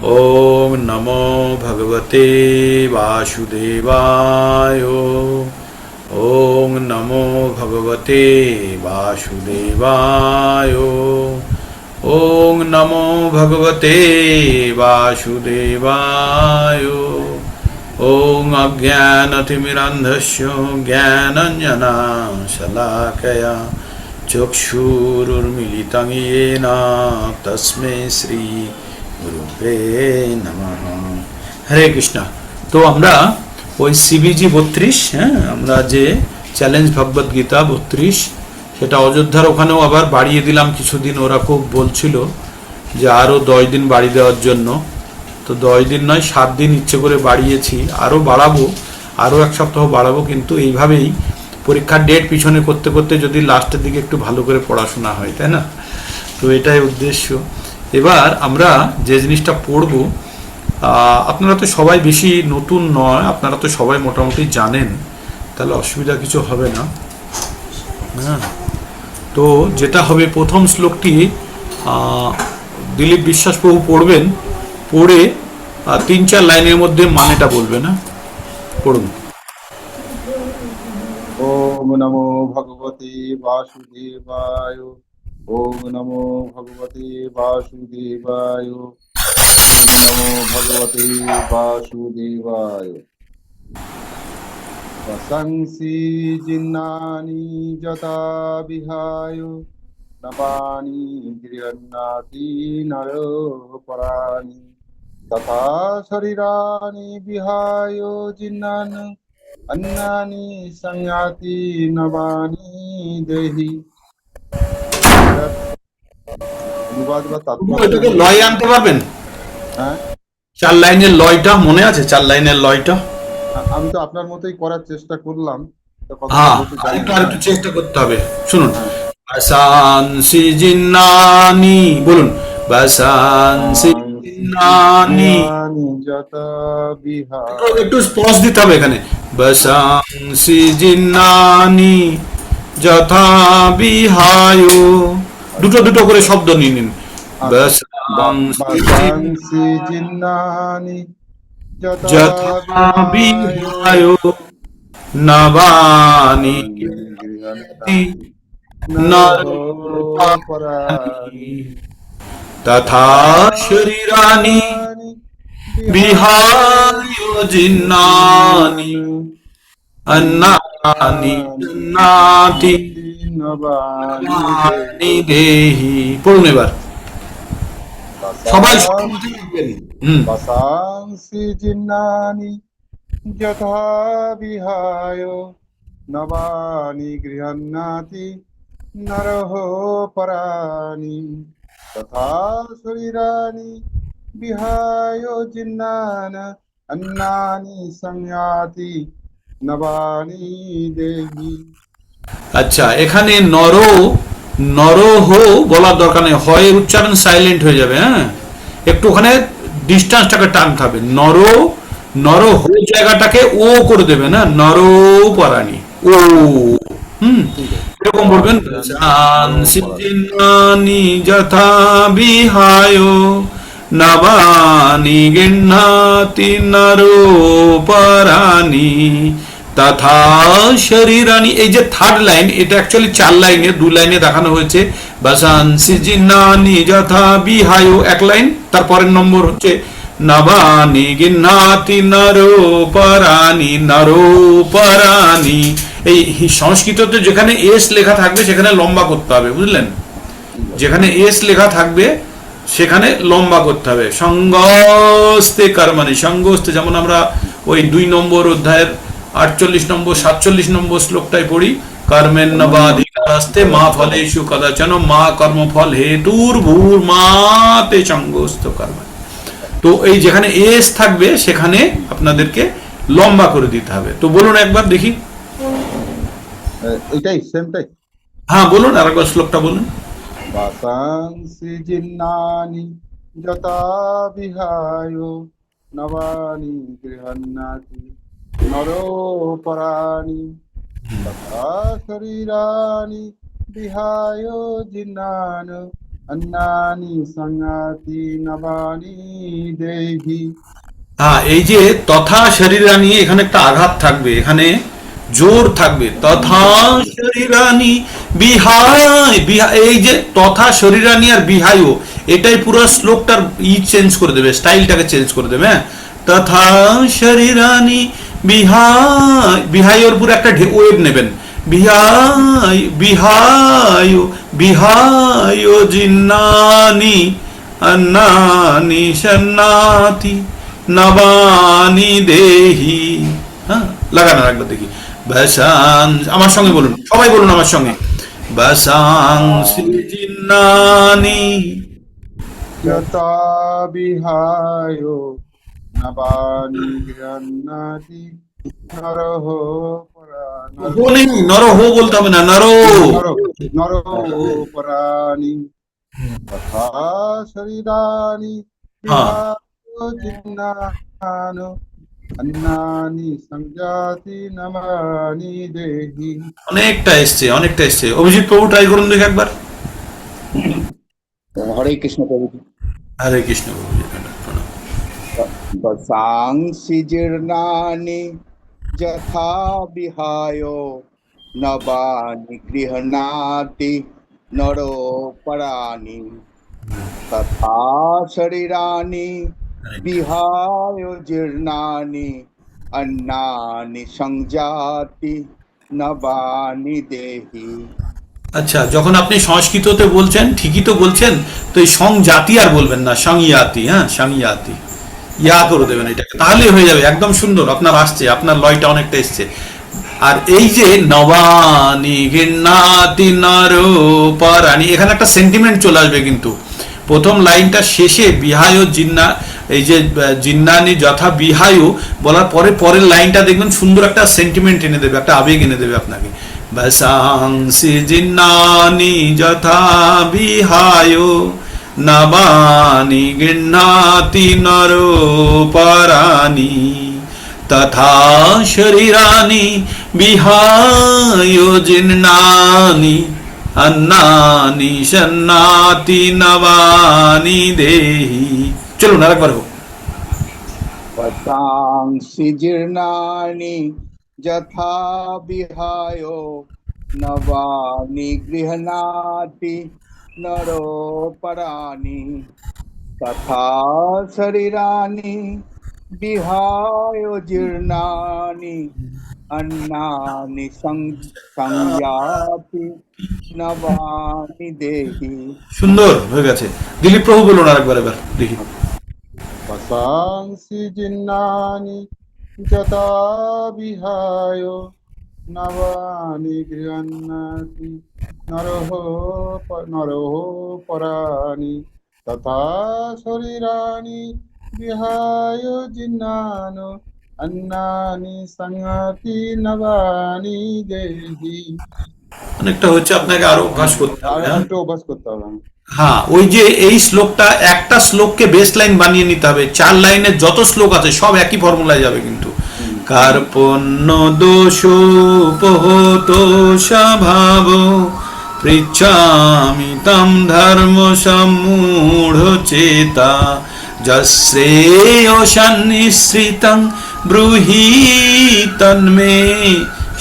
ओम नमो भगवते वासुदेवाय। ओम नमो भगवते वासुदेवाय। ओम नमो भगवते वासुदेवाय। ओम अज्ञानतिमिरन्धस्य ज्ञानाञ्जनशलाकया चक्षुरुन्मीलितं येन तस्मै श्री গুরুবে নমঃ। হরে কৃষ্ণ। তো আমরা ওই সিবিজি 32, হ্যাঁ, আমরা যে চ্যালেঞ্জ ভগবদ গীতা 32 সেটা অযোধ্যার ওখানেও আবার বাড়িয়ে দিলাম কিছুদিন। ওরা খুব বলছিল যে আরও 10 দিন বাড়ি দেওয়ার জন্য। তো 10 দিন নয়, 7 দিন ইচ্ছে করে বাড়িয়েছি। আরও বাড়াবো, আরও এক সপ্তাহ বাড়াবো, কিন্তু এইভাবেই পরীক্ষার ডেট পিছনে করতে করতে যদি লাস্টের দিকে একটু ভালো করে পড়াশোনা হয়, তাই না? তো এটাই উদ্দেশ্য। এবার আমরা যে জিনিসটা পড়ব, আপনারা তো সবাই বেশি নতুন নয়, আপনারা তো সবাই মোটামুটি জানেন, তাহলে অসুবিধা কিছু হবে না। হ্যাঁ, তো যেটা হবে, প্রথম শ্লোকটি দিলীপ বিশ্বাস প্রভু পড়বেন, পড়ে 3-4 লাইনের মধ্যে মানেটা বলবেন। না, পড়ুন। ওম নমো ভগবতে বাসুদেবায়। ওম নমো ভগবতে বাসুদেবায়। ওম নমো ভগবতে বাসুদেবায়। বসংসি জিন্নানি যথা বিহায় নবানি গৃহন্নাতি নরপরাণি তথা শরীরাণি বিহায় জিন্নান अन्नानि संयाति नवानि देहि। অনুবাদ বা তাৎপর্য এটাকে লয় আনতে পারবেন? হ্যাঁ, 4 লাইনের লয়টা মনে আছে? 4 লাইনের লয়টা আমি তো আপনার মতোই করার চেষ্টা করলাম, তো কতটা হ্যাঁ, হতে জানি আরেকটু না। আরেকটু চেষ্টা করতে হবে। শুনুন, হ্যাঁ, বাসানসি জিন্নানি, বলুন, বাসানসি জিন্নানি। জিনানি যথা একটু বিহায়। একটু পজ দিতে হবে এখানে। বাসানসি জিন্নানি যথা বিহায়। দুটো দুটো করে শব্দ নিয়ে নিন। আচ্ছা, বাসানসি বাসাংসি জিন্নানি যথা যথা বিহায় বিহায় নবানি গৃহন্নাতি নরোপরাণি নরপরাণি তথা তথা শরীরাণি শরীরাণি বিহায় জিন্নানি জিন্নান অন্নানি জান্নাতি নাতি নবানি নবানি দেহি। দেহি। পড়ুন এবার, সবাই বাসাংসি শুনতে থাকবেন। হুম। বাসাংসি জিন্নানি যথা বিহায় নবানি গৃহন্নাতি নরহ পরাণি তথা শরীরাণি বিহায় জিন্নান अन्नानि संयाति नवानि देहि। আচ্ছা, এখানে নরহ বলার দরকার নেই, হয়ের উচ্চারণ সাইলেন্ট হয়ে যাবে। হ্যাঁ, একটু ওখানে ডিস্টেন্সটাকে টানতে হবে। নরহ জায়গাটাকে ও করে দেবে না, নরোপরাণী, ও। হুম, ঠিক আছে, এরকম তথা বলবেন। শরীরাণি নরহ পরাণি। যথা বিহায় নবানি গৃহ্ণাতি নরোপরাণি তথা শরীরাণি। এই যে থার্ড লাইন, এটা অ্যাকচুয়ালি 4 লাইনে, 2 লাইনে দেখানো হয়েছে। বাসানসি জিন্নানি যথা বিহায় 1 লাইন, তারপরের নম্বর হচ্ছে নবানি গৃহ্ণাতি নরোপরাণি, নরোপরাণি। এই সংস্কৃততে যেখানে এস লেখা থাকবে সেখানে লম্বা করতে হবে, বুঝলেন? ঠিক আছে, যেখানে এস লেখা থাকবে সেখানে লম্বা করতে হবে। সঙ্গস্তে কর্মণি, সঙ্গস্তে, যেমন আমরা ওই 2 নম্বর অধ্যায়ের 48 নম্বর 47 নম্বর শ্লোকটাই পড়ি, কর্মেণ্য বাধিকারস্তে মা ফলেষু কদাচন মা কর্মফল হেতুর ভূর মাতে সঙ্গস্ত কর্ম। তো এই যেখানে এস থাকবে সেখানে আপনাদেরকে লম্বা করে দিতে হবে। তো বলুন একবার দেখি। এটাই সেমটাই। হ্যাঁ বলুন, আরেকবার শ্লোকটা বলুন। বাসাংসি জিন্নানি যথা বিহায় নবানি গৃহন্নাতি নরোপরাণি তথা শরীরাণি বিহায় জিন্নান अन्नानि संयाति नवानि देहि। হ্যাঁ, এই যে তথা শরীরানি, এখানে একটা আঘাত থাকবে, এখানে জোর থাকবে। তথা শরীরানি বিহায় বিহায়, এই যে তথা শরীরানি আর বিহায়, এটাই পুরো শ্লোকটার চেঞ্জ করে দেবে, স্টাইলটাকে চেঞ্জ করে দেবে। হ্যাঁ, তথা শরীরানি বিহায়, বিহায়র পুরো একটা ওয়েভ নেবেন। বিহায় বিহায় বিহায় জিন্নানি अन्नानि शन्नाति नवानि देहि। হ্যাঁ, লাগানো একবার দেখি। বাসাং, আমার সঙ্গে বলুন, সবাই বলুন আমার সঙ্গে। বাসাংসি জিন্নানি। यथा विहायो नवानि गृह्णाति नरः पराणि। হো নেই, নর হো বলতে হবে না, নর। नरो नरो पराणि तथा शरीराणि হ্যাঁ, विहाय जिन्नानो अन्नानि संजाति नवानि देहि। অনেকটা এসছে, অনেকটা এসছে। অভিজিৎ প্রভু ট্রাই করুন দেখি একবার। হরে কৃষ্ণ প্রভু। হরে কৃষ্ণ প্রভু, প্রণাম। বসাংসি জীর্ণানি যথা বিহায় নবানি গৃহণাতি নরোপরাণি তথা শরীরাণি বিহায় জীর্ণানি अन्नानि संजाति नवानि देहि। আচ্ছা, যখন আপনি সংস্কৃততে বলছেন ঠিকই তো বলছেন, তো এই সংজাতি আর বলবেন না, সংয়াতি। হ্যাঁ, সংয়াতি, ইয়া করে দেবেন এটাকে, তাহলেই হয়ে যাবে। একদম সুন্দর, আপনার আসছে, আপনার লয়টা অনেকটা এসছে। আর এই যে নবানি গিন্নাতি নরোপরাণি, এখানে একটা সেন্টিমেন্ট চলে আসবে কিন্তু প্রথম লাইনটা শেষে বিহায় জিন্না, এই যে জিন্নানি যথা বিহায় বলার পরে পরের লাইনটা দেখবেন সুন্দর একটা সেন্টিমেন্ট এনে দেবে, একটা আবেগ এনে দেবে আপনাকে। বসাংসি জিন্নানি যথা বিহায় নবানি গৃহ্ণাতি নরোপরাণি তথা শরীরানি বিহায় জিন্নানি अन्नानि शन्नाति नवानि देहि। चलो আরেকবার হোক। वसांसि जीर्णानि यथा विहाय नवानि गृह्णाति नरोपराणि तथा शरीराणि विहाय जीर्णानि अन्नानि संयाति नवानि देहि। সুন্দর হয়ে গেছে। দিলীপ প্রভু বলুন আরেকবার, এবার দেখি। वसांसि जिन्नानि यथा विहाय नवानि गृह्णाति नरः पराणि तथा शरीराणि विहाय जिन्नानो अन्नानि संयाति नवानि देहि। অনেকটা হচ্ছে, আপনাকে আরো অভ্যাস করতে আর হবে। হ্যাঁ, একটু অভ্যাস করতে হবে। হ্যাঁ, ওই যে এই শ্লোকটা, একটা শ্লোককে বেস লাইন বানিয়ে নিতে হবে। 4 লাইনের যত শ্লোক আছে সব একই ফর্মুলায় যাবে কিন্তু। কার্পণ্য দোষোপহত স্বভাব পৃচ্ছামি তম ধর্ম সম্মূঢ় চেতা যশ্রেয় সন্নিশ্রিতং ব্রূহি তন্মে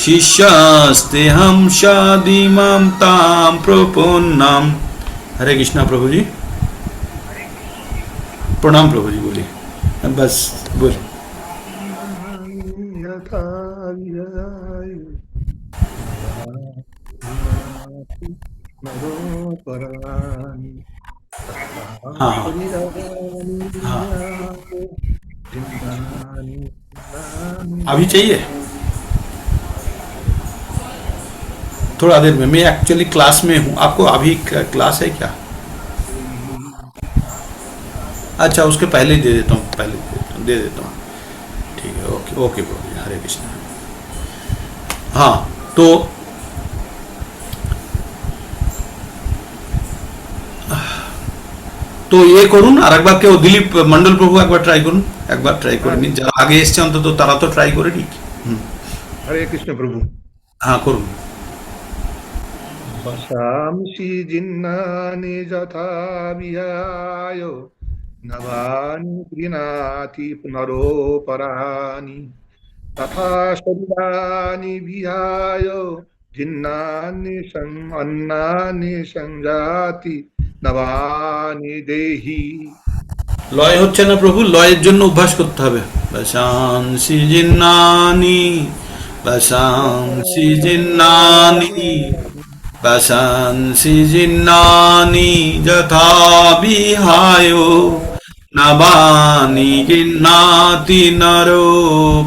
শিষ্যস্তে হম সাদিমাম তাম প্রপন্নাম। हरे कृष्णा प्रभु जी, प्रणाम प्रभु जी, बोलिए बस बोल। हाँ हाँ हाँ, अभी चाहिए, थोड़ा देर में। मैं एक्चुअली क्लास में हूँ, आपको अभी क्लास है क्या? अच्छा, उसके पहले ही दे देता हूँ, पहले दे देता हूँ। ठीक है, ओके ओके प्रभु जी, हरे कृष्ण। हाँ, তো ইয়ে করুন, আর একবার কেউ, দিলীপ মন্ডল প্রভু একবার ট্রাই করুন, একবার ট্রাই করে নিন, যারা আগে এসছে অন্তত তারা তো ট্রাই করে নিক। হরে কৃষ্ণ প্রভু। হ্যাঁ করুন। वशांसि जिन्नानि यथा विहाय नवानि गृह्णाति पुनरोपराणि तथा शरीराणि विहाय अन्नानि संजाति नवानि देहि। লয় হচ্ছে না প্রভু, লয়ের জন্য অভ্যাস করতে হবে। বাসাংসি জিন্নানি, বাসাংসি জিন্নানি, বাসাংসি জিন্নানি যথা বিহায় নবানি গিন্নাতি নরো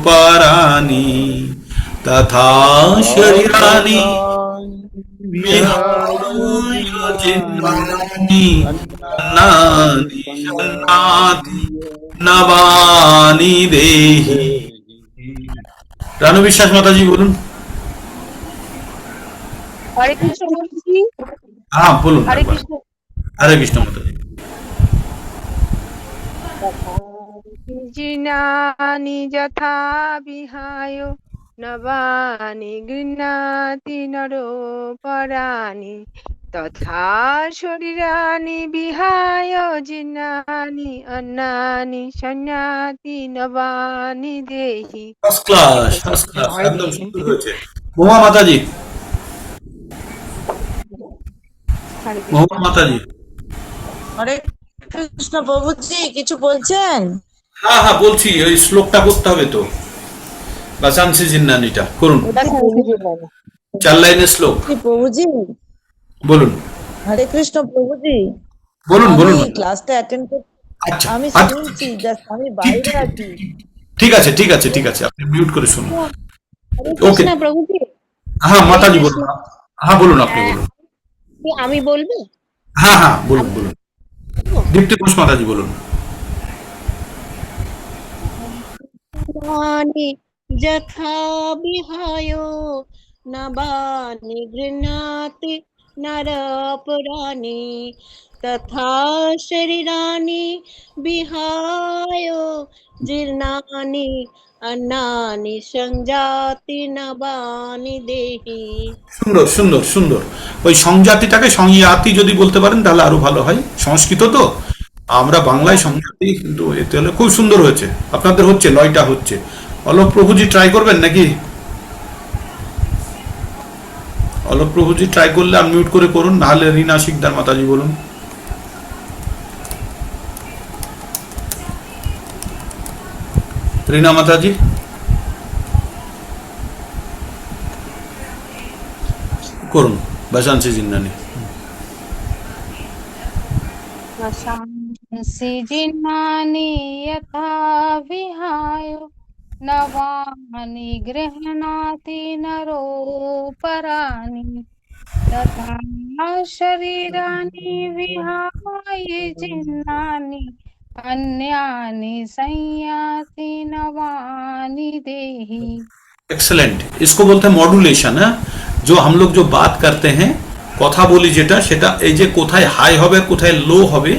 পরানি তথা শরীরানি বিহায় জিন্নানি अन्नानि शन्नाति नवानि देहि। রানু বিশ্বাস মাতাজি বলুন। হরে কৃষ্ণ বলছি। হ্যাঁ বলুন হরে একবার। কৃষ্ণ। হরে কৃষ্ণ মাতাজি। জিনানি যথা বিহায় নবানি গৃহ্ণাতি নরোপরাণি তথা শরীরাণি বিহায় জিনানি অন্নানি সন্ন্যাতি নবানি দেহি। ফার্স্ট ক্লাস, ফার্স্ট ক্লাস, একদম সুন্দর হয়েছে। মহুয়া মাতাজি, হরে কৃষ্ণ। মহুয়া মাতাজি। হরে কৃষ্ণ প্রভুজি, কিছু বলছেন? হ্যাঁ হ্যাঁ বলছি, ওই শ্লোকটা করতে হবে তো, বাসাংসি জিন্নানিটা করুন, ওটা চার লাইনের শ্লোক প্রভুজি। বলুন। হরে কৃষ্ণ প্রভুজি, বলুন বলুন। আমি ক্লাসটা অ্যাটেন্ড করছি, আচ্ছা আমি আচ্ছা, শুনছি, জাস্ট আমি ঠিক বাইরে ঠিক আছি। ঠিক আছে ঠিক আছে ঠিক আছে, আপনি মিউট করে শুনুন। হরে ওকে, কৃষ্ণ প্রভুজি। হ্যাঁ হরে মাতাজি কৃষ্ণ। বলুন। হ্যাঁ বলুন, আপনি হ্যাঁ, বলুন। আমি বলবো। হ্যাঁ হ্যাঁ বলুন বলুন। দীপ্তি ঘোষ মাতাজি বলুন। नानि यथा विहाय नवानि गृह्णाति नरपुराणि तथा शरीराणि विहाय जीर्णानि अन्नानि संजाति नवानि देहि। সুন্দর সুন্দর সুন্দর। ওই সংজাতিটাকে সংয়াতি যদি বলতে পারেন তাহলে আরো ভালো হয়। সংস্কৃত তো, আমরা বাংলায় সংজাতি, কিন্তু এতে হলে খুব সুন্দর হয়েছে। আপনাদের হচ্ছে, লয়টা হচ্ছে। অলোক প্রভুজি ট্রাই করবেন নাকি? অলোক প্রভুজি ট্রাই করলে আনমিউট করে করুন, নাহলে রিনা শিকদার মাতাজি বলুন। রিনা মাতাজি করুন বাসাংসি জিন্নানি। वशांसि जिन्नानि यथा विहाय नवानि गृह्णाति नरोपराणि तथा शरीराणि विहाय जिन्नानि अन्यानि संयाति नवानि देहि। एक्सलेंट, इसको बोलते हैं मॉड्यूलेशन। है जो हम लोग जो बात करते हैं, কথা বলি যেটা, সেটা এই যে কোথায় হাই হবে আর কোথায় লো হবে,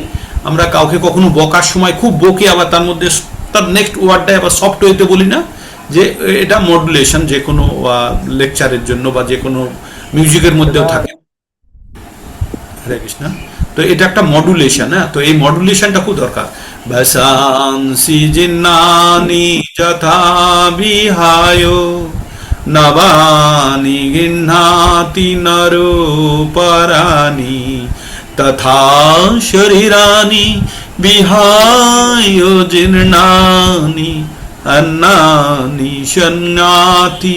আমরা কাউকে কখনো বকার সময় খুব বকে আবার তার মধ্যে তার নেক্সট ওয়ার্ডটা আবার সফট ওয়েতে বলি না, যে এটা মডুলেশন যে কোনো লেকচারের জন্য বা যে কোনো মিউজিকের মধ্যেও থাকে। হরে কৃষ্ণ। তো এটা একটা মডুলেশন। হ্যাঁ, তো এই মডুলেশনটা খুব দরকার। ভাসাংসি জিন্নানি যথা বিহায় নবানি গৃহ্ণাতি নরোপরাণি তথা শরীরাণি বিহায় জীর্ণানি अन्नानि शन्नाति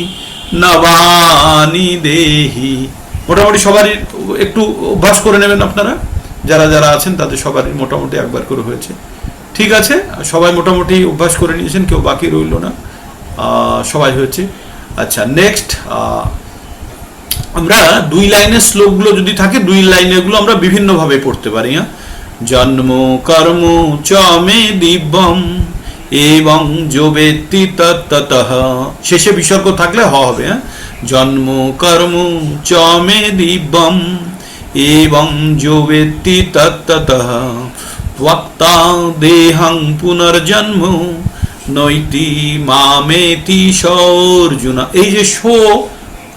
नवानि देहि। মোটামুটি সবারই একটু অভ্যাস করে নেবেন আপনারা, যারা যারা আছেন তাদের সবারই মোটামুটি একবার করে হয়েছে। ঠিক আছে, সবাই মোটামুটি অভ্যাস করে নিয়েছেন, কেউ বাকি রইল না, সবাই হয়েছে। আচ্ছা, নেক্সট আমরা দুই লাইনের শ্লোকগুলো যদি থাকে, দুই লাইনেরগুলো আমরা বিভিন্নভাবে পড়তে পারি। হ্যাঁ, জন্ম কর্ম চ মে দিব্যম এবং যো বেত্তি তত্ততঃ, শেষে বিসর্গ থাকলে হ হবে। হ্যাঁ, জন্ম কর্ম চ মে দিব্যম এবং যো বেত্তি তত্ততঃ ত্বক্তা দেহং পুনর্জন্ম নৈতি মামেতি অর্জুন। এই যে শো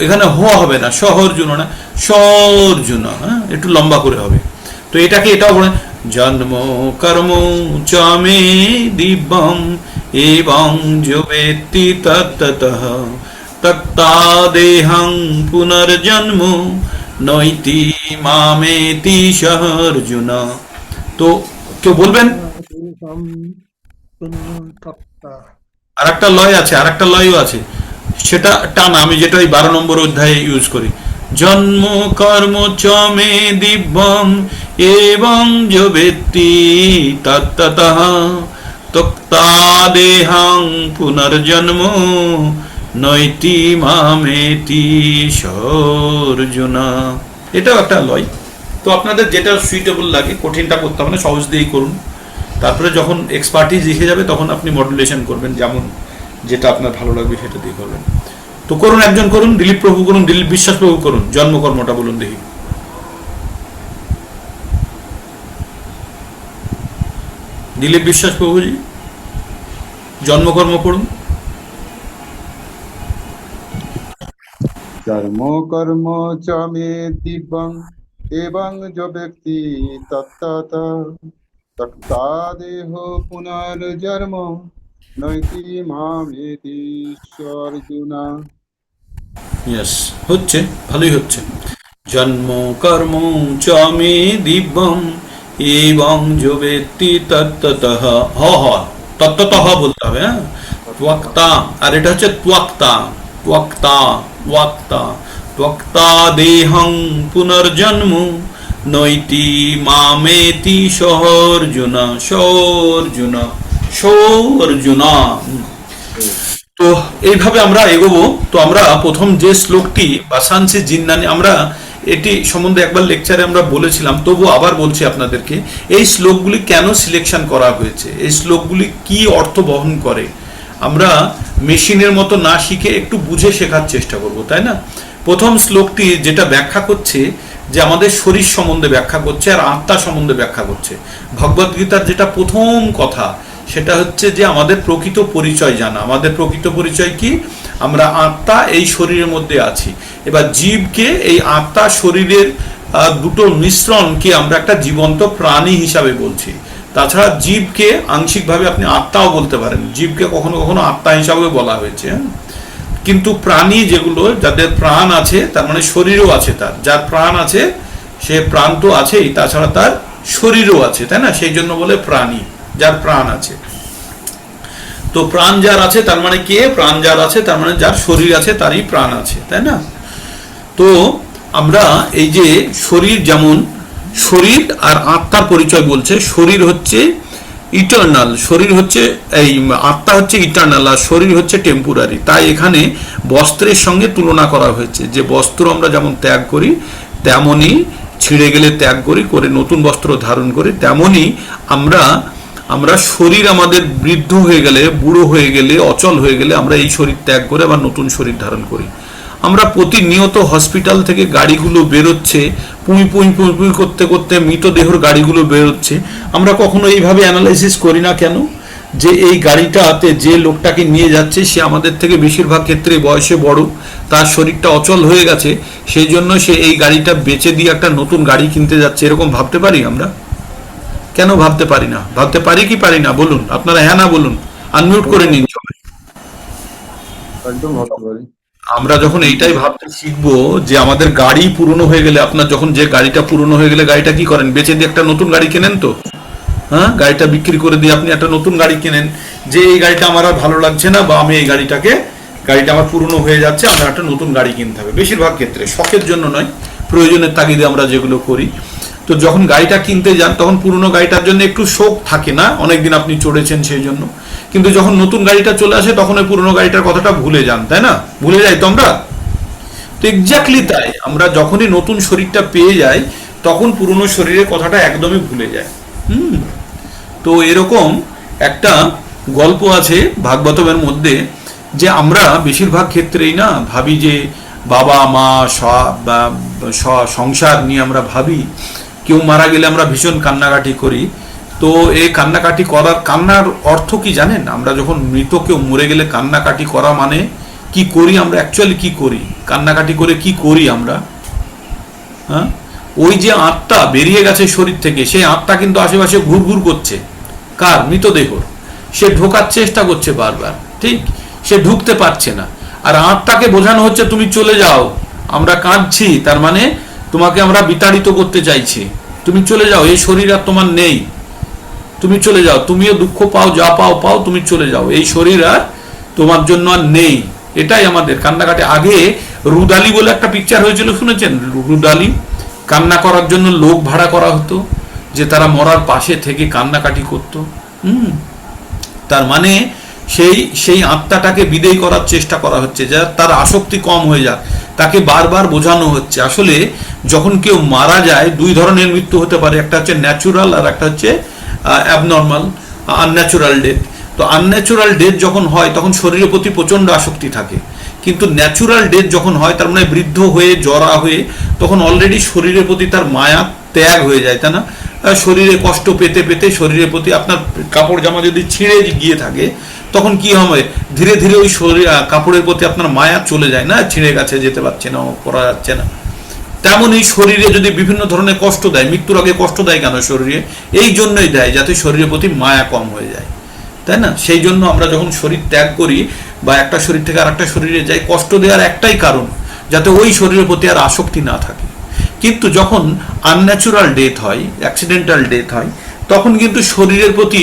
এখানে হ হবে না, সহর্জুন না, সর্জুন, হ্যাঁ, একটু লম্বা করে হবে। তো এটাকে এটাও বলে জন্ম কর্ম চ মে দিব্যম এবং যোবেত্তি তত্ততঃ তত্তাদেহং পুনর্জন্ম নৈতি মামেতি সহর্জুন। তো কেউ বলবেন? আর একটা লয় আছে, আর একটা লয়ও আছে, সেটা টানা, আমি যেটা ওই 12 নম্বর অধ্যায়ে ইউজ করি। জন্ম কর্ম চ মে দিব্যম এবং যোবেত্তি তত্ততঃ তক্তাদেহং পুনর্জন্ম নৈতি মামেতি সর্জুন। এটাও একটা লয়। তো আপনাদের যেটা সুইটেবল লাগে, কঠিনটা করতে হবে না, সহজ দিয়েই করুন। তারপরে যখন এক্সপার্টিস লিখে যাবে তখন আপনি মডুলেশন করবেন, যেমন যেটা আপনার ভালো লাগবে সেটা দিয়ে করবেন। তো করুন, একজন করুন, দিলীপ প্রভু করুন, দিলীপ বিশ্বাস প্রভু করুন, জন্মকর্মটা বলুন দেখি। দিলীপ বিশ্বাস প্রভুজি জন্মকর্ম পড়ুন। জন্ম কর্ম চ মে দিব্যং এবং যো ব্যক্তি তত্ততঃ তক্তাদেহ পুনর্জন্ম নৈতি মামেতি অর্জুন। ইয়েস, হচ্ছে, ভালোই হচ্ছে। জন্ম কর্ম চ মে দিব্যম এবং যোবেত্তি তত্ততঃ, হ হ তত্ততঃ বলতে হবে, হ্যাঁ, ত্বক্তা, আর এটা হচ্ছে ত্বক্তা, ত্বক্তা ত্বক্তা ত্বক্তা দেহং পুনর্জন্ম নৈতি মামেতি সহর্জুন, সর্জুন, সর্জুন। তো এইভাবে আমরা এগোবো। তো আমরা প্রথম যে শ্লোকটি বাসানসি জিন্নানি, আমরা এটি সম্বন্ধে একবার লেকচারে আমরা বলেছিলাম, তবু আবার বলছি আপনাদেরকে, এই শ্লোকগুলি কেন সিলেকশন করা হয়েছে, এই শ্লোকগুলি কি অর্থ বহন করে, আমরা মেশিনের মতো না শিখে একটু বুঝে শেখার চেষ্টা করব, তাই না? প্রথম শ্লোকটি যেটা ব্যাখ্যা করছে, যে আমাদের শরীর সম্বন্ধে ব্যাখ্যা করছে আর আত্মা সম্বন্ধে ব্যাখ্যা করছে। ভগবদ গীতার যেটা প্রথম কথা, সেটা হচ্ছে যে আমাদের প্রকৃত পরিচয় জানা। আমাদের প্রকৃত পরিচয় কি? আমরা আত্মা এই শরীরের মধ্যে আছি। এবার জীবকে, এই আত্মা শরীরের দুটো মিশ্রণকে আমরা একটা জীবন্ত প্রাণী হিসাবে বলছি। তাছাড়া জীবকে আংশিকভাবে আপনি আত্মাও বলতে পারেন, জীবকে কখনো কখনো আত্মা হিসাবে বলা হয়েছে। কিন্তু প্রাণী যেগুলো, যাদের প্রাণ আছে, তার মানে শরীরও আছে, তার যার প্রাণ আছে সে প্রাণ তো আছেই, তাছাড়া তার শরীরও আছে, তাই না? সেই জন্য বলে প্রাণী, যার প্রাণ আছে। তো প্রাণ যার আছে তার মানে কে? প্রাণ যার আছে তার মানে যার শরীর আছে তারই প্রাণ আছে, তাই না? তো আমরা এই যে শরীর, যেমন শরীর আর আত্মার পরিচয় বলছে, শরীর হচ্ছে ইটার্নাল, শরীর হচ্ছে এই আত্মা হচ্ছে ইটার্নাল, আর শরীর হচ্ছে টেম্পোরারি। তাই এখানে বস্ত্রের সঙ্গে তুলনা করা হয়েছে, যে বস্ত্র আমরা যেমন ত্যাগ করি, তেমনি ছিঁড়ে গেলে ত্যাগ করি, করে নতুন বস্ত্র ধারণ করি, তেমনি আমরা শরীর আমাদের বৃদ্ধ হয়ে গেলে, বুড়ো হয়ে গেলে, অচল হয়ে গেলে আমরা এই শরীর ত্যাগ করে আবার নতুন শরীর ধারণ করি। আমরা প্রতিনিয়ত হসপিটাল থেকে গাড়িগুলো বেরোচ্ছে, পুঁই পুঁই পুঁই পুঁই করতে করতে মৃতদেহর গাড়িগুলো বেরোচ্ছে, আমরা কখনো এইভাবে অ্যানালাইসিস করি না কেন, যে এই গাড়িটাতে যে লোকটাকে নিয়ে যাচ্ছে সে আমাদের থেকে বেশিরভাগ ক্ষেত্রে বয়সে বড়, তার শরীরটা অচল হয়ে গেছে, সেই জন্য সে এই গাড়িটা বেচে দিয়ে একটা নতুন গাড়ি কিনতে যাচ্ছে। এরকম ভাবতে পারি আমরা? কেন ভাবতে পারি না? ভাবতে পারি কি পারি না বলুন, আপনারা হ্যাঁ না বলুন, আনমিউট করে নিন সবাই। একদম ভাবতে পারি। আমরা যখন এইটাই ভাবতে শিখবো যে আমাদের গাড়ি পুরনো হয়ে গেলে, আপনার যখন যে গাড়িটা পুরনো হয়ে গেলে গাড়িটা কি করেন? বেচে দিয়ে একটা নতুন গাড়ি কেনেন তো, হ্যাঁ, গাড়িটা বিক্রি করে দিয়ে আপনি একটা নতুন গাড়ি কেনেন, যে এই গাড়িটা আমার আর ভালো লাগছে না, বা আমি এই গাড়িটা আমার পুরনো হয়ে যাচ্ছে, আমরা একটা নতুন গাড়ি কিনতে হবে। বেশিরভাগ ক্ষেত্রে শখের জন্য নয়, প্রয়োজনের তাগিদে আমরা যেগুলো করি। তো যখন গাড়িটা কিনতে যান তখন পুরনো গাড়িটার জন্য একটু শোক থাকে না, অনেকদিন আপনি চড়েছেন সেই জন্য, কিন্তু যখন নতুন গাড়িটা চলে আসে তখন ওই পুরনো গাড়িটার কথাটা ভুলে যান, তাই না? ভুলে যাই তো আমরা। তো এক্স্যাক্টলি তাই, আমরা যখনই নতুন শরীরটা পেয়ে যাই তখন পুরনো শরীরের কথাটা একদমই ভুলে যায়। তো এরকম একটা গল্প আছে ভাগবতমের মধ্যে, যে আমরা বেশিরভাগ ক্ষেত্রেই না ভাবি যে বাবা মা সংসার নিয়ে আমরা ভাবি, কেউ মারা গেলে আমরা ভীষণ কান্নাকাটি করি। তো এই কান্নাকাটি করার, কান্নার অর্থ কি জানেন? আমরা যখন মৃত কেউ মরে গেলে কান্নাকাটি করা মানে কি করি আমরা, অ্যাকচুয়ালি কি করি, কান্নাকাটি করে কি করি আমরা? হ্যাঁ, ওই যে আত্মা বেরিয়ে গেছে শরীর থেকে, সেই আত্মা কিন্তু আশেপাশে ঘুরঘুর করছে। কার? মৃতদেহ। সে ঢোকার চেষ্টা করছে বারবার, ঠিক, সে ঢুকতে পারছে না। আর আত্মাকে বোঝানো হচ্ছে তুমি চলে যাও, আমরা কাঁদছি, তার মানে তোমাকে আমরা বিতাড়িত করতে চাইছি, তুমি চলে যাও, এই শরীর আর তোমার নেই, তুমি চলে যাও, তুমিও দুঃখ পাও, যা পাও পাও, তুমি চলে যাও, এই শরীর আর তোমার জন্য আর নেই। এটাই আমাদের কান্নাকাটি। আগে রুদালি বলে একটা পিকচার হয়েছিল, শুনেছেন? রুদালি, কান্না করার জন্য লোক ভাড়া করা হতো, যে তারা মরার পাশে থেকে কান্নাকাটি করতো। তার মানে সেই আত্মাটাকে বিদেয় করার চেষ্টা করা হচ্ছে, যা তার আসক্তি কম হয়ে যাক, তাকে বারবার বোঝানো হচ্ছে। আসলে যখন কেউ মারা যায়, দুই ধরনের মৃত্যু হতে পারে, একটা হচ্ছে ন্যাচুরাল আর একটা হচ্ছে অ্যাবনর্মাল, আনন্যাচুরাল ডেথ। তো আনন্যাচুরাল ডেথ যখন হয় তখন শরীরের প্রতি প্রচন্ড আসক্তি থাকে, কিন্তু ন্যাচুরাল ডেথ যখন হয়, তার মানে বৃদ্ধ হয়ে জরা হয়ে, তখন অলরেডি শরীরের প্রতি তার মায়া ত্যাগ হয়ে যায়, তাই না? শরীরে কষ্ট পেতে পেতে শরীরের প্রতি, আপনার কাপড় জামা যদি ছিঁড়ে গিয়ে থাকে, তখন কি হবে? ধীরে ধীরে ওই শরীর কাপড়ের প্রতি আপনার মায়া চলে যায়, না, ছিঁড়ে গেছে, যেতে পারছে না, পরা যাচ্ছে না। তেমন এই শরীরে যদি বিভিন্ন ধরনের কষ্ট দেয়, মৃত্যুর আগে কষ্ট দেয় কেন শরীরে? এই জন্যই দেয়, যাতে শরীরের প্রতি মায়া কম হয়ে যায়, তাই না? সেই জন্য আমরা যখন শরীর ত্যাগ করি বা একটা শরীর থেকে আর একটা শরীরে যাই, কষ্ট দেওয়ার একটাই কারণ, যাতে ওই শরীরের প্রতি আর আসক্তি না থাকে। কিন্তু যখন আনন্যাচুরাল ডেথ হয়, অ্যাক্সিডেন্টাল ডেথ হয়, তখন কিন্তু শরীরের প্রতি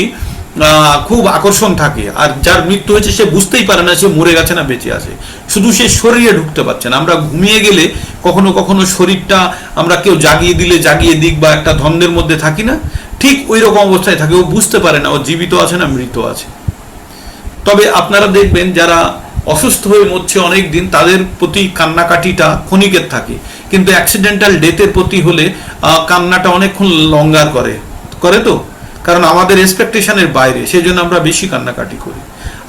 খুব আকর্ষণ থাকে, আর যার মৃত্যু হয়েছে সে বুঝতেই পারে না সে মরে গেছে না বেঁচে আছে, শুধু সে শরীরে ঢুকতে পারছে না। আমরা ঘুমিয়ে গেলে কখনো কখনো শরীরটা আমরা কেউ জাগিয়ে দিলে জাগিয়ে দিক, বা একটা ধন্দের মধ্যে থাকি না, ঠিক ওই রকম অবস্থায় থাকে, ও বুঝতে পারে না ও জীবিত আছে না মৃত আছে। তবে আপনারা দেখবেন যারা অসুস্থ হয়ে মরছে অনেক দিন, তাদের প্রতি কান্নাকাটিটা ক্ষণিকের থাকে, কিন্তু অ্যাক্সিডেন্টাল ডেথের প্রতি হলে কান্নাটা অনেকক্ষণ লঙ্গার করে তো, কারণ আমাদের এক্সপেকটেশনের বাইরে, সেই জন্য আমরা বেশি কান্নাকাটি করি।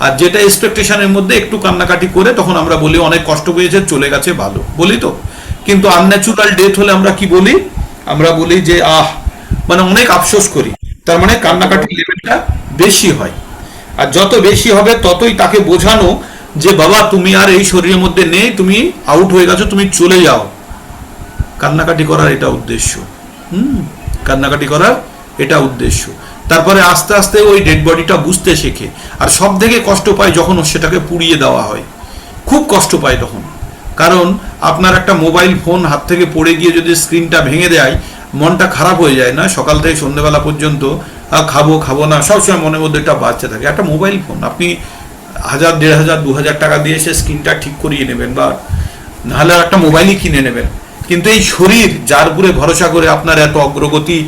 আর যেটা এক্সপেকটেশনের মধ্যে একটু কান্নাকাটি করে, তখন আমরা বলি অনেক কষ্ট পেয়েছে, চলে গেছে, ভালো, বলি তো। কিন্তু আনন্যাচুরাল ডেথ হলে আমরা কি বলি? আমরা বলি যে মানে অনেক আফসোস করি, তার মানে কান্নাকাটির লেভেলটা বেশি হয়। আর যত বেশি হবে ততই তাকে বোঝানো যে বাবা তুমি আর এই শরীরের মধ্যে নেই, তুমি আউট হয়ে গেছো, তুমি চলে যাও। কান্নাকাটি করার এটা উদ্দেশ্য, কান্নাকাটি করার এটা উদ্দেশ্য। তারপরে আস্তে আস্তে ওই ডেড বডিটা বুঝতে শেখে। আর সব থেকে কষ্ট পায় যখন সেটাকে পুড়িয়ে দেওয়া হয়, খুব কষ্ট পায় তখন। কারণ আপনার একটা মোবাইল ফোন হাত থেকে পড়ে গিয়ে যদি স্ক্রিনটা ভেঙে দেয়, মনটা খারাপ হয়ে যায় না? সকাল থেকে সন্ধ্যেবেলা পর্যন্ত খাবো খাবো না, সবসময় মনের মধ্যে একটা বাচ্চা থাকে। একটা মোবাইল ফোন আপনি 1000, 1500, 2000 টাকা দিয়ে সে স্ক্রিনটা ঠিক করিয়ে নেবেন, বা নাহলে একটা মোবাইলই কিনে নেবেন। কিন্তু এই শরীর, যার উপরে ভরসা করে আপনার এত অগ্রগতি,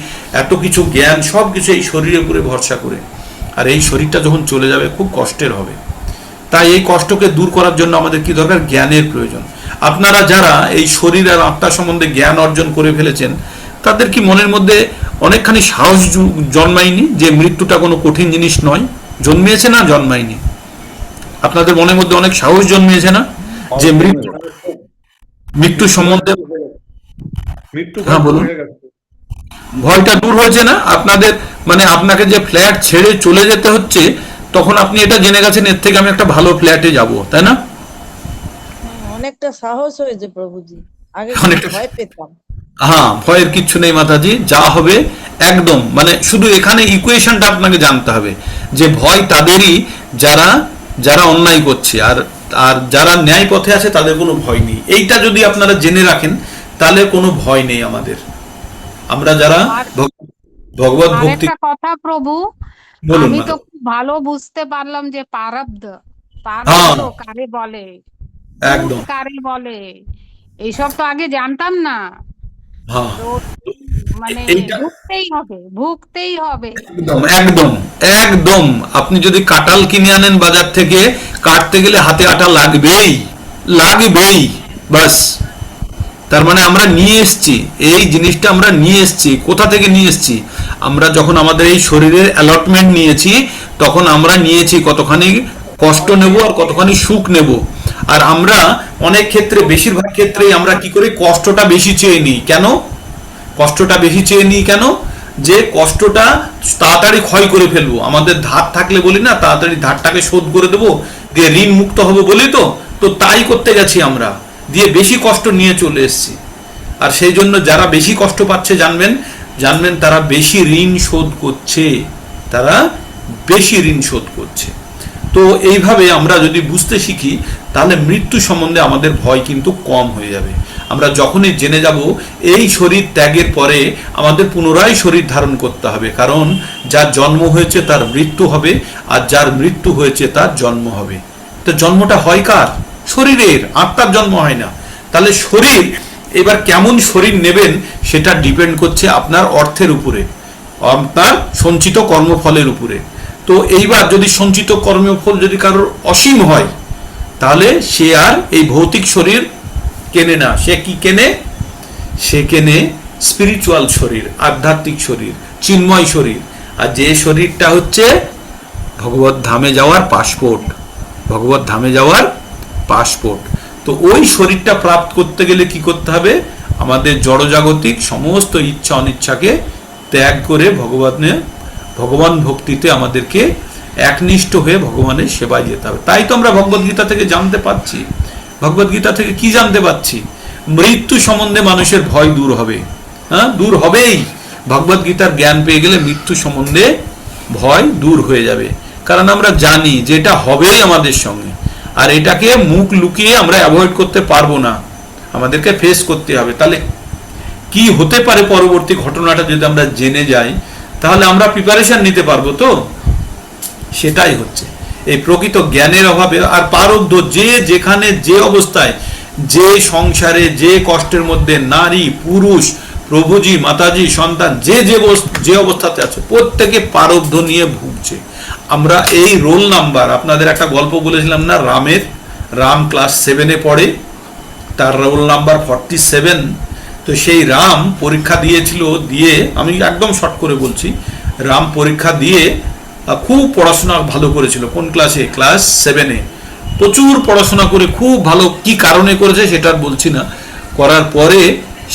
এত কিছু জ্ঞান, সব কিছু এই শরীরের উপরে ভরসা করে, আর এই শরীরটা যখন চলে যাবে খুব কষ্টের হবে। তাই এই কষ্টকে দূর করার জন্য আমাদের কি দরকার? জ্ঞানের প্রয়োজন। আপনারা যারা এই শরীর আর আত্মা সম্বন্ধে জ্ঞান অর্জন করে ফেলেছেন, তাদের কি মনের মধ্যে অনেকখানি সাহস জন্মায়নি যে মৃত্যুটা কোনো কঠিন জিনিস নয়? জন্মিয়েছে না? জন্মায়নি? আপনাদের মনের মধ্যে অনেক সাহস জন্মিয়েছে না যে মৃত্যু সম্বন্ধে? হ্যাঁ বলুন। ভয়টা দূর হয়েছে না আপনাদের? মানে আপনাকে যে ফ্ল্যাট ছেড়ে চলে যেতে হচ্ছে, তখন আপনি এটা জেনে গেছেন এর থেকে আমি একটা ভালো ফ্ল্যাটে যাব, তাই না? অনেকটা সাহস হয়েছে প্রভুজি, আগে অনেকটা ভয় পেতাম। হ্যাঁ, ভয়ের কিচ্ছু নেই মাতাজি, যা হবে একদম, মানে শুধু এখানে ইকুয়েশনটা আপনাকে জানতে হবে যে ভয় তাদেরই যারা যারা অন্যায় করছে, আর আর যারা ন্যায় পথে আছে তাদের কোনো ভয় নেই। এইটা যদি আপনারা জেনে রাখেন, তাহলে কোনো ভয় নেই আমাদের। আমরা যারা ভগবত ভক্তি। আরেকটা কথা প্রভু, বলুন আমি তো মাতা। খুব ভালো বুঝতে পারলাম যে প্রারব্ধ হ্যাঁ, কারে বলে, একদম। ভূত কারে বলে, এইসব তো আগে জানতাম না। হ্যাঁ, তো মানে এইটা ভুগতেই হবে। একদম একদম একদম। আপনি যদি কাঁঠাল কিনে আনেন বাজার থেকে, কাটতে গেলে হাতে আটা লাগবেই, লাগবেই, বাস। তার মানে আমরা নিয়ে এসছি এই জিনিসটা, আমরা নিয়ে এসছি কোথা থেকে নিয়ে এসছি? আমরা যখন আমাদের এই শরীরের অ্যালটমেন্ট নিয়েছি, তখন আমরা নিয়েছি কতখানি কষ্ট নেব আর কতখানি সুখ নেব। আর আমরা অনেক ক্ষেত্রে, বেশিরভাগ ক্ষেত্রেই আমরা কি করি? কষ্টটা বেশি চেয়ে নিই। কেন কষ্টটা বেশি চেয়ে নিই? কেন? যে কষ্টটা তাড়াতাড়ি ক্ষয় করে ফেলবো। আমাদের ধার থাকলে বলি না, তাড়াতাড়ি ধারটাকে শোধ করে দেবো, দিয়ে ঋণ মুক্ত হবো বলি তো। তো তাই করতে গেছি আমরা, দিয়ে বেশি কষ্ট নিয়ে চলে এসেছি। আর সেই জন্য যারা বেশি কষ্ট পাচ্ছে জানবেন তারা বেশি ঋণ শোধ করছে, তারা বেশি ঋণ শোধ করছে। তো এইভাবে আমরা যদি বুঝতে শিখি তাহলে মৃত্যু সম্বন্ধে আমাদের ভয় কিন্তু কম হয়ে যাবে। আমরা যখনই জেনে যাব এই শরীর ত্যাগের পরে আমাদের পুনরায় শরীর ধারণ করতে হবে, কারণ যার জন্ম হয়েছে তার মৃত্যু হবে, আর যার মৃত্যু হয়েছে তার জন্ম হবে। তো জন্মটা হয় কার? শরীরের, আত্মার জন্ম হয় না। তাহলে শরীর, এবার কেমন শরীর নেবেন সেটা ডিপেন্ড করছে আপনার অর্থের উপরে, আপনার সঞ্চিত কর্মফলের উপরে। তো এইবার যদি সঞ্চিত কর্মফল যদি কারোর অসীম হয় তাহলে সে আর এই ভৌতিক শরীর কেনে না। সে কি কেনে? সে কেনে স্পিরিচুয়াল শরীর, আধ্যাত্মিক শরীর, চিন্ময় শরীর। আর যে শরীরটা হচ্ছে ভগবত ধামে যাওয়ার পাসপোর্ট, ভগবত ধামে যাওয়ার পাসপোর্ট। তো ওই শরীরটা প্রাপ্ত করতে গেলে কি করতে হবে? আমাদের জড়জাগতিক সমস্ত ইচ্ছা অনিচ্ছাকে ত্যাগ করে ভগবান ভক্তিতে আমাদেরকে একনিষ্ঠ হয়ে ভগবানের সেবায় যেতে হবে। তাই তো আমরা ভগবদ্গীতা থেকে জানতে পাচ্ছি। ভগবদ্গীতা থেকে কি জানতে পাচ্ছি? মৃত্যু সম্বন্ধে মানুষের ভয় দূর হবে। হ্যাঁ, দূর হবেই। ভগবদ্গীতার জ্ঞান পেয়ে গেলে মৃত্যু সম্বন্ধে ভয় দূর হয়ে যাবে, কারণ আমরা জানি যে এটা হবেই আমাদের সঙ্গে, আর এটাকে মুখ লুকিয়ে আমরা অ্যাভয়েড করতে পারবো না, আমাদেরকে ফেস করতে হবে। তাহলে কি হতে পারে পরবর্তী ঘটনাটা যদি আমরা জেনে যাই তাহলে আমরা প্রিপারেশন নিতে পারবো। তো সেটাই হচ্ছে এই প্রকৃত জ্ঞানের অভাবে। আর প্রারব্ধ, যে যেখানে যে অবস্থায়, যে সংসারে যে কষ্টের মধ্যে নারী পুরুষ, প্রভুজি মাতাজি সন্তান যে অবস্থাতে আছে, প্রত্যেকে প্রারব্ধ নিয়ে ভুগছে। আমরা এই রোল নাম্বার, আপনাদের একটা গল্প বলেছিলাম না রামের, রাম ক্লাস 7-এ পড়ে, তার রোল নাম্বার 47। তো সেই রাম পরীক্ষা দিয়েছিল, দিয়ে আমি একদম শর্ট করে বলছি, রাম পরীক্ষা দিয়ে খুব পড়াশোনা ভালো করেছিল। কোন ক্লাসে? ক্লাস 7-এ। প্রচুর পড়াশোনা করে খুব ভালো, কি কারণে করেছে সেটা আর বলছি না, করার পরে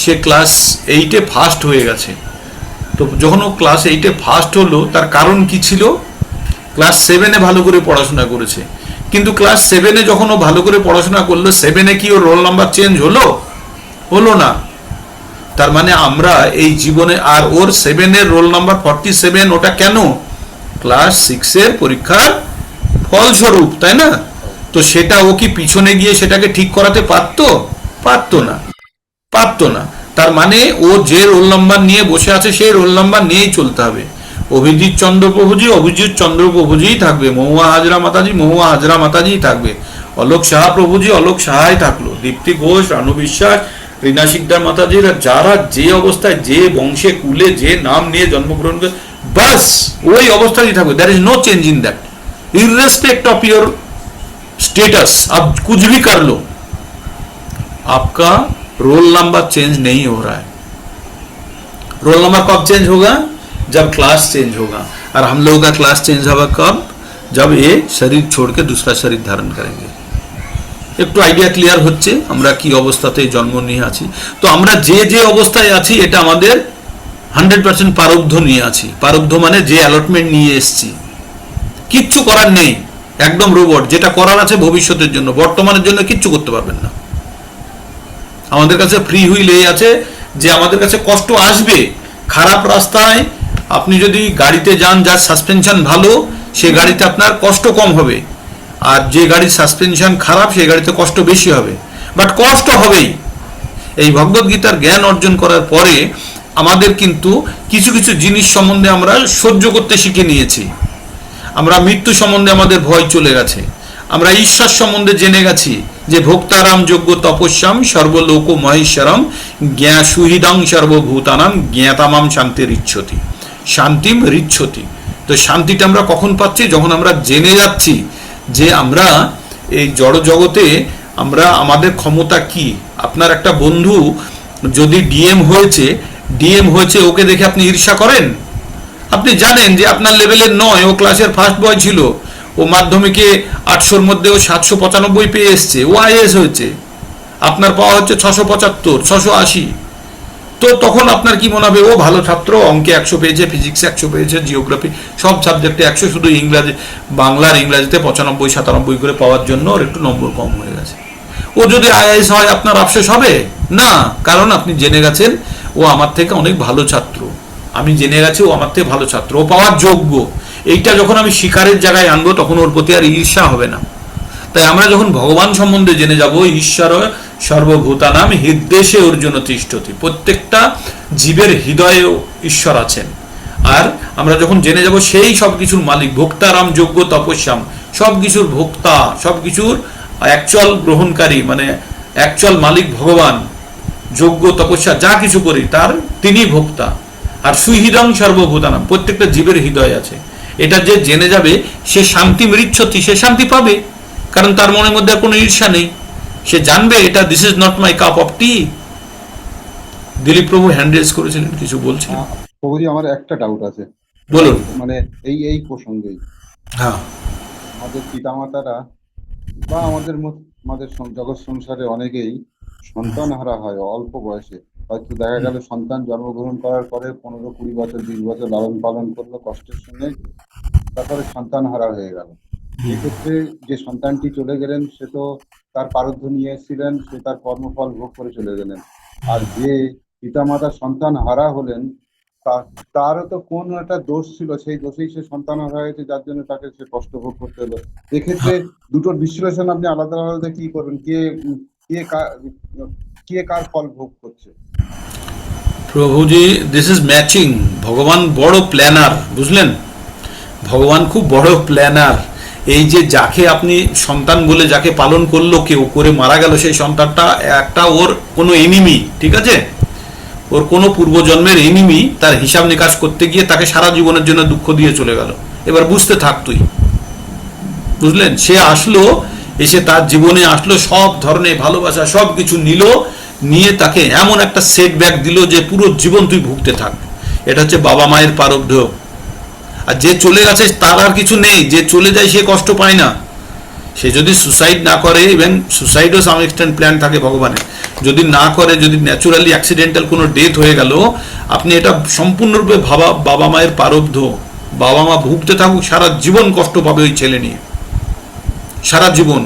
সে ক্লাস 8-এ ফার্স্ট হয়ে গেছে। তো যখন ও ক্লাস 8-এ ফার্স্ট হলো তার কারণ কি ছিল? ক্লাস 7-এ ভালো করে পড়াশোনা করেছে। কিন্তু ক্লাস 7-এ যখন ও ভালো করে পড়াশোনা করলো, 7-এ কি ওর রোল নাম্বার চেঞ্জ হলো না। তার মানে আমরা এই জীবনে, আর ওর 7-এর রোল নাম্বার 47, ওটা কেন? ক্লাস 6-এর পরীক্ষার ফলস্বরূপ, তাই না? তো সেটা ও কি পিছনে গিয়ে সেটাকে ঠিক করাতে পারতো না। তার মানে ও যে রোল নাম্বার নিয়ে বসে আছে সেই রোল নাম্বার নিয়েই চলতে হবে। অভিজিৎ চন্দ্র প্রভুজিই থাকবে, মহুয়া হাজরা মাতাজি থাকবে, অলোক সাহা প্রভুজি অলোক সাহাই থাকলো, দীপ্তি ঘোষ, রানু বিশ্বাস, রীনা শিকদার মাতাজিরা, যারা যে অবস্থায়, যে বংশে কুলে, যে নাম নিয়ে জন্মগ্রহণ করে, বাস ওই অবস্থায় থাকবে। There is no change in that, irrespective of your status. अब कुछ भी कर लो, आपका रोल नंबर चेंज नहीं हो रहा है। रोल नंबर कब चेंज होगा? जब क्लास चेंज होगा। और हम लोगों का क्लास चेंज होगा कब? जब ये शरीर छोड़ के दूसरा शरीर धारण करेंगे। একটু আইডিয়া ক্লিয়ার হচ্ছে আমরা কি অবস্থাতে জন্ম নিয়ে আছি। তো আমরা যে অবস্থায় আছি এটা আমাদের 100% প্রারব্ধ নিয়ে আছি। প্রারব্ধ মানে যে অ্যালটমেন্ট নিয়ে এসেছি, কিচ্ছু করার নেই, একদম রোবট। যেটা করার আছে ভবিষ্যতের জন্য, বর্তমানের জন্য কিচ্ছু করতে পারবেন না। আমাদের কাছে ফ্রি হুইল এই আছে যে আমাদের কাছে কষ্ট আসবে। খারাপ রাস্তায় আপনি যদি গাড়িতে যান যার সাসপেনশন ভালো, সে গাড়িতে আপনার কষ্ট কম হবে, আর যে গাড়ির সাসপেনশন খারাপ সেই গাড়িতে কষ্ট বেশি হবে, বাট কষ্ট হবেই। এই ভগবদ্গীতার জ্ঞান অর্জন করার পরে আমাদের কিন্তু কিছু কিছু জিনিস সম্বন্ধে আমরা সহ্য করতে শিখে নিয়েছি। আমরা মৃত্যু সম্বন্ধে আমাদের ভয় চলে গেছে, আমরা ঈশ্বর সম্বন্ধে জেনে গেছি যে ভোক্তারাম যোগ্য তপস্যাম সর্বলোক মহেশ্বরম জ্ঞা সুহৃদং সর্বভূতানাম জ্ঞাতামাম শান্তির ইচ্ছতি শান্তিম রিচ্ছতি। তো শান্তিটা আমরা কখন পাচ্ছি? যখন আমরা জেনে যাচ্ছি যে আমরা এই জড় জগতে আমরা, আমাদের ক্ষমতা কি। আপনার একটা বন্ধু যদি ডিএম হয়েছে, ওকে দেখে আপনি ঈর্ষা করেন? আপনি জানেন যে আপনার লেভেলের নয়, ও ক্লাসের ফার্স্ট বয় ছিল, ও মাধ্যমিকে 800-র মধ্যে ও 795 পেয়ে এসছে, ও আইএস হয়েছে, আপনার পাওয়া হচ্ছে 675, 680। তো তো তখন আপনার কি মনে হবে, ও ভালো ছাত্র, অঙ্কে 100 পেয়েছে, ফিজিক্সে 100 পেয়েছে, জিওগ্রাফি সব সাবজেক্টে 100, শুধু ইংরাজি, বাংলার ইংরাজিতে 95, 97 করে পাওয়ার জন্য ওর একটু নম্বর কম হয়ে গেছে। ও যদি আইআইএস হয় আপনার আফসোস হবে না, কারণ আপনি জেনে গেছেন ও আমার থেকে অনেক ভালো ছাত্র, আমি জেনে গেছি ও আমার থেকে ভালো ছাত্র, ও পাওয়ার যোগ্য। এইটা যখন আমি শিকারের জায়গায় আনবো তখন ওর প্রতি আর ঈর্ষা হবে না। তাই আমরা যখন ভগবান সম্বন্ধে জেনে যাব, ঈশ্বর সর্বভূতানাম হৃদ্দেশে অর্জুন তিষ্ঠতি, প্রত্যেকটা জীবের হৃদয়ে ঈশ্বর আছেন। আর আমরা যখন জেনে যাব সেই সবকিছুর মালিক, ভোক্তারাম যোগ্য তপস্যাম, সবকিছুর ভোক্তা, সবকিছুর অ্যাকচুয়াল গ্রহণকারী, মানে অ্যাকচুয়াল মালিক ভগবান, যোগ্য তপস্যা যা কিছু করি তার তিনি ভোক্তা। আর সুহৃদং সর্বভূতানাম, প্রত্যেকটা জীবের হৃদয় আছে, এটা যে জেনে যাবে সে শান্তি মৃচ্ছতি, সে শান্তি পাবে, কারণ তার মনের মধ্যে আর কোনো ঈর্ষা নেই। সে জানবে এটা this is not my cup of tea. Dilip Prabhu hand raise করেছিলেন, কিছু বলছিলেন? প্রভুজি আমার একটা ডাউট আছে, বলুন। মানে এই প্রসঙ্গেই হ্যাঁ, আমাদের পিতামাতারা বা আমাদের জগৎ সংসারে অনেকেই সন্তান হারা হয় অল্প বয়সে। হয়তো দেখা গেল সন্তান জন্মগ্রহণ করার পরে 15, 20 বছর, 20 বছর লালন পালন করলো কষ্টের সঙ্গে, তারপরে সন্তান হারা হয়ে গেল। এক্ষেত্রে যে সন্তানটি চলে গেলেন সে তো তার প্রারব্ধ নিয়ে এসেছিলেন, সে তার কর্মফল ভোগ করে চলে গেলেন। আর যে পিতামাতার সন্তান হারা হলেন তারও তো কোন একটা দোষ ছিল, সেই দোষেই সে সন্তান হারা হয়েছে, যার জন্য তাকে সে কষ্ট ভোগ করতে হলো। এক্ষেত্রে দুটোর বিশ্লেষণ আপনি আলাদা আলাদা কি করবেন, কে কার ফল ভোগ করছে? প্রভুজি দিস ইজ ম্যাচিং। ভগবান বড় প্ল্যানার, বুঝলেন? ভগবান খুব বড় প্ল্যানার। এই যে যাকে আপনি সন্তান বলে যাকে পালন করলো, কেউ করে মারা গেল, সেই সন্তানটা একটা ওর কোনো এনিমি, ঠিক আছে, ওর কোনো পূর্বজন্মের এনিমি, তার হিসাব নিকাশ করতে গিয়ে তাকে সারা জীবনের জন্য দুঃখ দিয়ে চলে গেল। এবার বুঝতে থাক তুই, বুঝলেন? সে আসলো, এসে তার জীবনে আসলো, সব ধরনের ভালোবাসা সব কিছু নিল, নিয়ে তাকে এমন একটা সেটব্যাক দিল যে পুরো জীবন তুই ভুগতে থাক। এটা হচ্ছে বাবা মায়ের প্রারব্ধ। আর যে চলে গেছে তার আর কিছু নেই, যে চলে যায় সে কষ্ট পায় না। সে যদি সুসাইড না করে, ইভেন সুসাইডও সাম এক্সটেন্ট প্ল্যান থাকে ভগবানের, যদি না করে, যদি ন্যাচুরালি অ্যাক্সিডেন্টাল কোনো ডেথ হয়ে গেল, আপনি এটা সম্পূর্ণরূপে বাবা মায়ের প্রারব্ধ। বাবা মা ভুগতে থাকুক, সারা জীবন কষ্ট পাবে ওই ছেলে নিয়ে, সারা জীবন।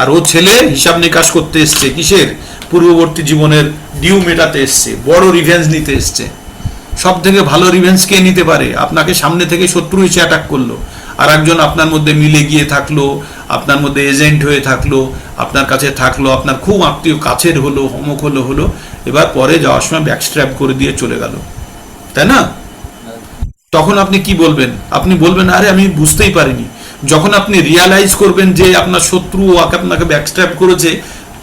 আর ও ছেলে হিসাব নিকাশ করতে এসছে কিসের? পূর্ববর্তী জীবনের ডিউ মেটাতে এসছে, বড় রিভেঞ্জ নিতে এসছে। সব থেকে ভালো রিভেঞ্জ কে নিতে পারে? আপনাকে সামনে থেকে শত্রু এসে অ্যাটাক করলো, আর একজন আপনার মধ্যে মিলে গিয়ে থাকলো, আপনার মধ্যে এজেন্ট হয়ে থাকলো, আপনার কাছে থাকলো, আপনার খুব আত্মীয় কাছের হলো, অমুক হলো, এবার পরে যাওয়ার সময় ব্যাকস্ট্র্যাপ করে দিয়ে চলে গেল, তাই না? তখন আপনি কি বলবেন? আপনি বলবেন আরে আমি বুঝতেই পারিনি। যখন আপনি রিয়ালাইজ করবেন যে আপনার শত্রু আপনাকে ব্যাকস্ট্র্যাপ করেছে,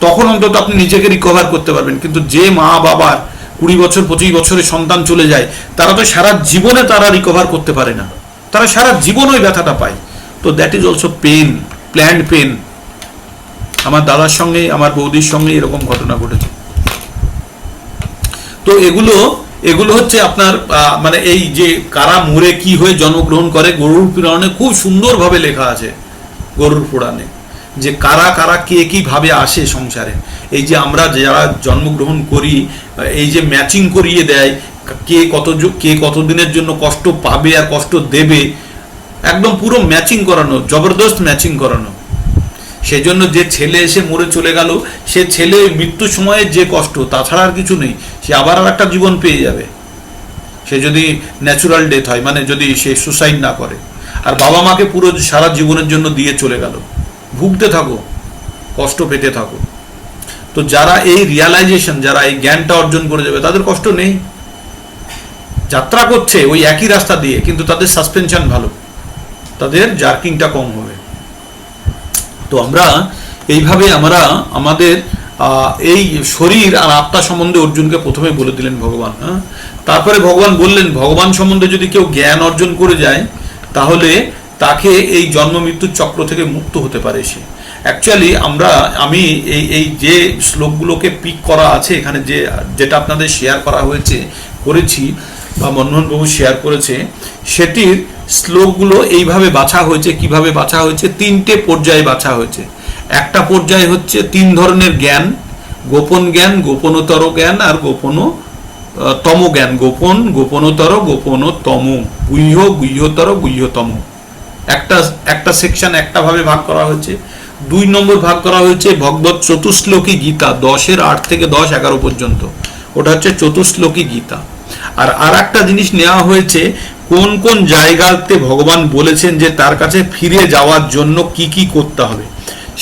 তখন অন্তত আপনি নিজেকে রিকভার করতে পারবেন। কিন্তু যে মা বাবার 20 বছর 25 বছরের সন্তান চলে যায়, তারা তো সারা জীবনে তারা রিকভার করতে পারে না, তারা সারা জীবন ওই ব্যথাটা পায়। তো that is also pain, planned pain. আমার দাদার সঙ্গে, আমার বৌদির সঙ্গে এরকম ঘটনা ঘটেছে। তো এগুলো হচ্ছে আপনার মানে এই যে কারা মরে কি হয়ে জন্মগ্রহণ করে, গরুর পুরাণে খুব সুন্দরভাবে লেখা আছে। গরুর পুরাণে যে কারা কারা কে কিভাবে আসে সংসারে, এই যে আমরা যারা জন্মগ্রহণ করি, এই যে ম্যাচিং করিয়ে দেয়, কে কত দিনের জন্য কষ্ট পাবে আর কষ্ট দেবে, একদম পুরো ম্যাচিং করানো, জবরদস্ত ম্যাচিং করানো। সেই জন্য যে ছেলে এসে মরে চলে গেল, সে ছেলে মৃত্যুর সময়ে যে কষ্ট, তাছাড়া আর কিছু নেই। সে আবার আর একটা জীবন পেয়ে যাবে, সে যদি ন্যাচুরাল ডেথ হয়, মানে যদি সে সুসাইড না করে। আর বাবা মাকে পুরো সারা জীবনের জন্য দিয়ে চলে গেল, ভুগতে থাকো, কষ্ট পেতে থাকো। তো যারা এই রিয়ালাইজেশন, যারা এই জ্ঞানটা অর্জন করে যাবে, তাদের কষ্ট নেই। যাত্রা করছে ওই একই রাস্তা দিয়ে, কিন্তু তাদের সাসপেনশন ভালো, তাদের জার্কিংটা কম হবে। তো আমরা এইভাবে আমাদের এই শরীর আর আত্মা সম্বন্ধে অর্জুনকে প্রথমে বলে দিলেন ভগবান। তারপরে ভগবান বললেন, ভগবান সম্বন্ধে যদি কেউ জ্ঞান অর্জন করে যায়, তাহলে তাকে এই জন্ম মৃত্যুর চক্র থেকে মুক্ত হতে পারে সে। অ্যাকচুয়ালি আমি এই যে শ্লোকগুলোকে পিক করা আছে এখানে, যেটা আপনাদের শেয়ার করেছি বা মনমোহনবাবু শেয়ার করেছে, সেটির শ্লোকগুলো এইভাবে বাছা হয়েছে। কিভাবে বাছা হয়েছে? 3টে পর্যায়ে বাছা হয়েছে। একটা পর্যায়ে হচ্ছে 3 ধরনের জ্ঞান: গোপন জ্ঞান, গোপনতর জ্ঞান আর গোপন তম জ্ঞান, গোপন, গোপনতর, গোপনতম, গুহ্য, গুহ্যতর, গুহ্যতম। একটা একটা সেকশন একটা ভাবে ভাগ করা হয়েছে। 2 নম্বর ভাগ করা হয়েছে ভগবত চতুশ্লোকী গীতা, 10-8 থেকে 10-11 পর্যন্ত, ওটা হচ্ছে চতুশ্লোকী গীতা। আর একটা জিনিস নেওয়া হয়েছে, কোন কোন জায়গাতে ভগবান বলেছেন যে তার কাছে ফিরে যাওয়ার জন্য কি কি করতে হবে।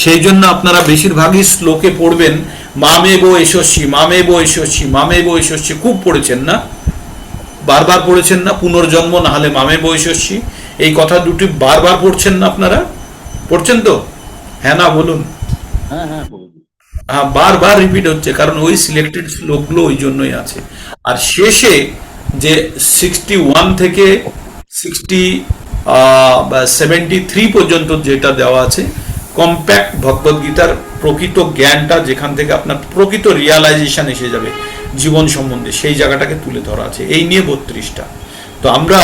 সেই জন্য আপনারা বেশিরভাগই শ্লোকে পড়বেন মামেব এষস্বী, মামেব এষস্বী, মামেব এষস্বী, খুব পড়েছেন না, বারবার পড়েছেন না, পুনর্জন্ম না হলে মামেব এষস্বী, এই কথা দুটি বারবার পড়ছেন না আপনারা? পড়ছেন তো? হ্যাঁ না বলুন। হ্যাঁ হ্যাঁ প্রভুজি। হ্যাঁ, বারবার রিপিট হচ্ছে, কারণ ওই সিলেক্টেড শ্লোকগুলো ওই জন্যই আছে। আর শেষে যে 61 থেকে 73 পর্যন্ত যেটা দেওয়া আছে, কম্প্যাক্ট ভগবদ গীতার প্রকৃত জ্ঞানটা, যেখান থেকে আপনার প্রকৃত রিয়ালাইজেশন এসে যাবে জীবন সম্বন্ধে, সেই জায়গাটাকে তুলে ধরা আছে। এই নিয়ে 32টা। তো আমরা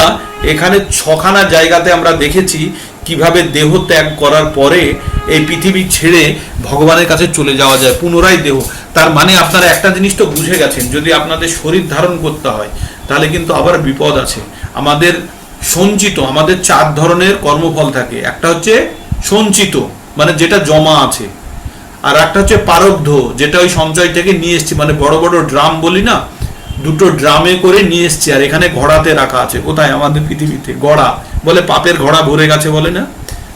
এখানে 6খানা জায়গাতে আমরা দেখেছি কিভাবে দেহ ত্যাগ করার পরে এই পৃথিবী ছেড়ে ভগবানের কাছে চলে যাওয়া যায়, পুনরায় দেহ। তার মানে আপনারা একটা জিনিস তো বুঝে গেছেন, যদি আপনাদের শরীর ধারণ করতে হয় তাহলে কিন্তু আবার বিপদ আছে। আমাদের সঞ্চিত, আমাদের 4 ধরনের কর্মফল থাকে। একটা হচ্ছে সঞ্চিত, মানে যেটা জমা আছে, আর একটা হচ্ছে প্রারব্ধ, যেটা ওই সঞ্চয় থেকে নিয়ে এসছি, মানে বড় বড় ড্রাম বলি না, 2টো ড্রামে করে নিয়ে এসছি, আর এখানে ঘোড়াতে রাখা আছে। কোথায়? আমাদের পৃথিবীতে ঘোড়া বলে, পাপের ঘোড়া ভরে গেছে বলে না,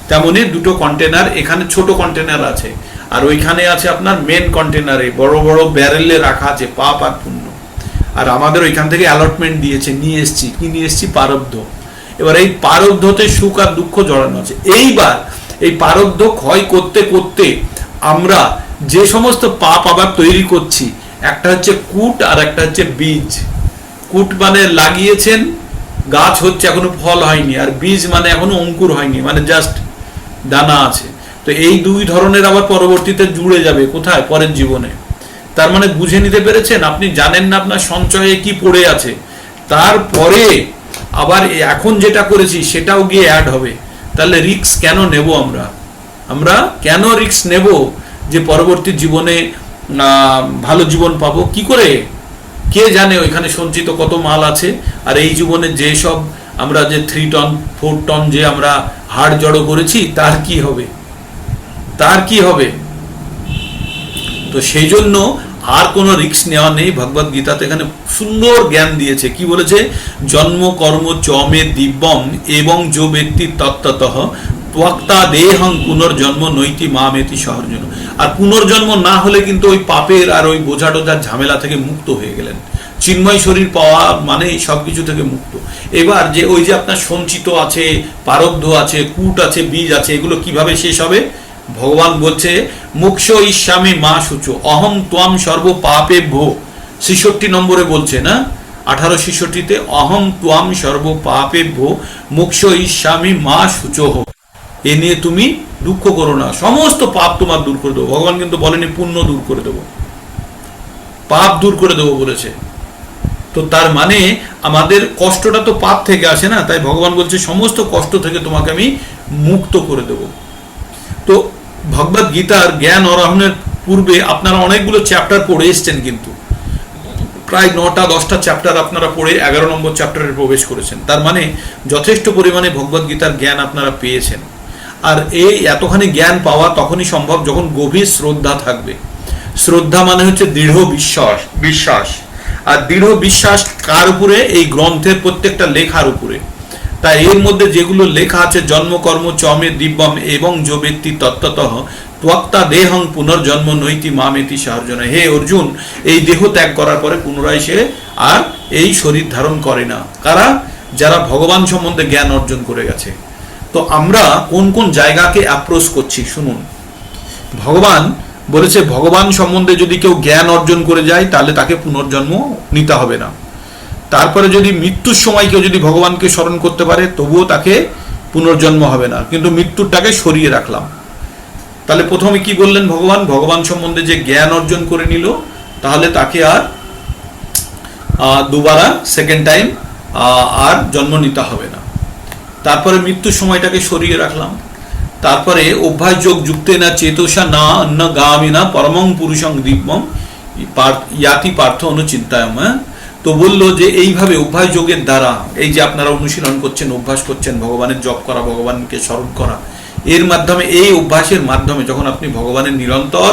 তেমনি 2টো কন্টেনার, এখানে ছোট কন্টেনার আছে, আর ওইখানে আছে আপনার মেন কন্টেনারে বড় বড় ব্যারেলে রাখা আছে পাপ আর পুণ্য। আর আমাদের ওইখান থেকে অ্যালটমেন্ট দিয়েছে, নিয়ে এসছি। কি নিয়ে এসছি? প্রারব্ধ। এবার এই প্রারব্ধতে সুখ আর দুঃখ জড়ানো আছে। এইবার এই প্রারব্ধ ক্ষয় করতে করতে আমরা যে সমস্ত পাপ আবার তৈরি করছি, একটা হচ্ছে কূট আর একটা হচ্ছে বীজ। কূট মানে লাগিয়েছেন, গাছ হচ্ছে, এখনো ফল হয়নি, আর বীজ মানে এখনো অঙ্কুর হয়নি, মানে জাস্ট দানা আছে। তো এই 2 ধরনের আবার পরবর্তীতে জুড়ে যাবে কোথায়? পরের জীবনে। তার মানে বুঝে নিতে পেরেছেন, আপনি জানেন না আপনার সঞ্চয়ে কি পড়ে আছে, তারপরে আবার এখন যেটা করেছি সেটাও গিয়ে অ্যাড হবে। তাহলে রিস্ক কেন নেব আমরা? আমরা কেন রিস্ক নেব যে পরবর্তী জীবনে ভালো জীবন পাবো? কি করে? কে জানে ওইখানে সঞ্চিত কত মাল আছে। আর এই জীবনে যে সব আমরা যে 3 টন 4 টন যে আমরা হাড় জড়ো করেছি, তার কি হবে? তার কি হবে? তো সেই জন্য আর কোনো রিস্ক নেওয়া নেই। ভগবদ গীতাতে এখানে সুন্দর জ্ঞান দিয়েছে। কি বলেছে? জন্ম কর্ম চমে দিব্যম এবং যো ব্যক্তি তত্ত্বতঃ ত্বক্তা দেহং পুনর্জন্ম নৈতি মামেতি সহর্জন। আর পুনর্জন্ম না হলে কিন্তু ওই পাপের আর ওই বোঝা টোঝার ঝামেলা থেকে মুক্ত হয়ে গেলেন। চিন্ময় শরীর পাওয়া মানে সবকিছু থেকে মুক্ত। এবার যে ওই যে আপনার সঞ্চিত আছে, প্রারব্ধ আছে, কূট আছে, বীজ আছে, এগুলো কিভাবে শেষ হবে? ভগবান বলছে মুক্ষ ইস্যামি মা শুচো অহম ত্বাম সর্ব পাপে ভো। 66 নম্বরে বলছে না, 1866-তে, অহম ত্বাম সর্ব পাপে ভো মুক্ষ ইস্যামি মা শুচো হো। এ নিয়ে তুমি দুঃখ করো না, সমস্ত পাপ তোমার দূর করে দেবো। ভগবান কিন্তু বলেনি পুণ্য দূর করে দেবো, পাপ দূর করে দেবো বলেছে। তো তার মানে আমাদের কষ্টটা তো পাপ থেকে আসে না, তাই ভগবান বলছে সমস্ত কষ্ট থেকে তোমাকে আমি মুক্ত করে দেব। তো ভগবদ গীতার জ্ঞান আরোহণের পূর্বে আপনারা অনেকগুলো চ্যাপ্টার পড়ে এসছেন, কিন্তু প্রায় 9টা-10টা চ্যাপ্টার আপনারা পড়ে 11 নম্বর চ্যাপ্টারে প্রবেশ করেছেন। তার মানে যথেষ্ট পরিমাণে ভগবদ গীতার জ্ঞান আপনারা পেয়েছেন। আর এই এতখানি জ্ঞান পাওয়া তখনই সম্ভব যখন গভীর শ্রদ্ধা থাকবে। শ্রদ্ধা মানে হচ্ছে দৃঢ় বিশ্বাস। আর দৃঢ় বিশ্বাস কার উপরে? এই গ্রন্থের প্রত্যেকটা লেখার উপরে। তাই এর মধ্যে যেগুলো লেখা আছে, জন্মকর্ম চমে দিব্যম এবং যো ব্যক্তি তত্ত্বতঃ ত্বক্তা দেহং পুনর্জন্ম নৈতি মামেতি সহর্জন। হে অর্জুন, এই দেহ ত্যাগ করার পরে পুনরায় সে আর এই শরীর ধারণ করে না। কারা? যারা ভগবান সম্বন্ধে জ্ঞান অর্জন করে গেছে। তো আমরা কোন কোন জায়গাকে অ্যাপ্রোচ করছি শুনুন। ভগবান বলেছে ভগবান সম্বন্ধে যদি কেউ জ্ঞান অর্জন করে যায় তাহলে তাকে পুনর্জন্ম নিতে হবে না। তারপরে যদি মৃত্যুর সময় কেউ যদি ভগবানকে স্মরণ করতে পারে তবুও তাকে পুনর্জন্ম হবে না, কিন্তু মৃত্যুটাকে সরিয়ে রাখলাম। তাহলে প্রথমে কি বললেন ভগবান? ভগবান সম্বন্ধে যে জ্ঞান অর্জন করে নিল তাহলে তাকে আর দুবারা সেকেন্ড টাইম আর জন্ম নিতে হবে না। তারপরে মৃত্যুর সময়টাকে সরিয়ে রাখলাম। তারপরে অভ্যাস যোগ যুক্তে না চেতসা না অন্য গামী না পরমং পুরুষং দিব্যম ইয়াতি পার্থ অনুচিন্তায়ম। তো বলল যে এইভাবে অভ্যাস যোগের দ্বারা, এই যে আপনারা অনুশীলন করছেন, অভ্যাস করছেন ভগবানের জপ করা, ভগবানকে স্মরণ করা, এর মাধ্যমে, এই অভ্যাসের মাধ্যমে যখন আপনি ভগবানের নিরন্তর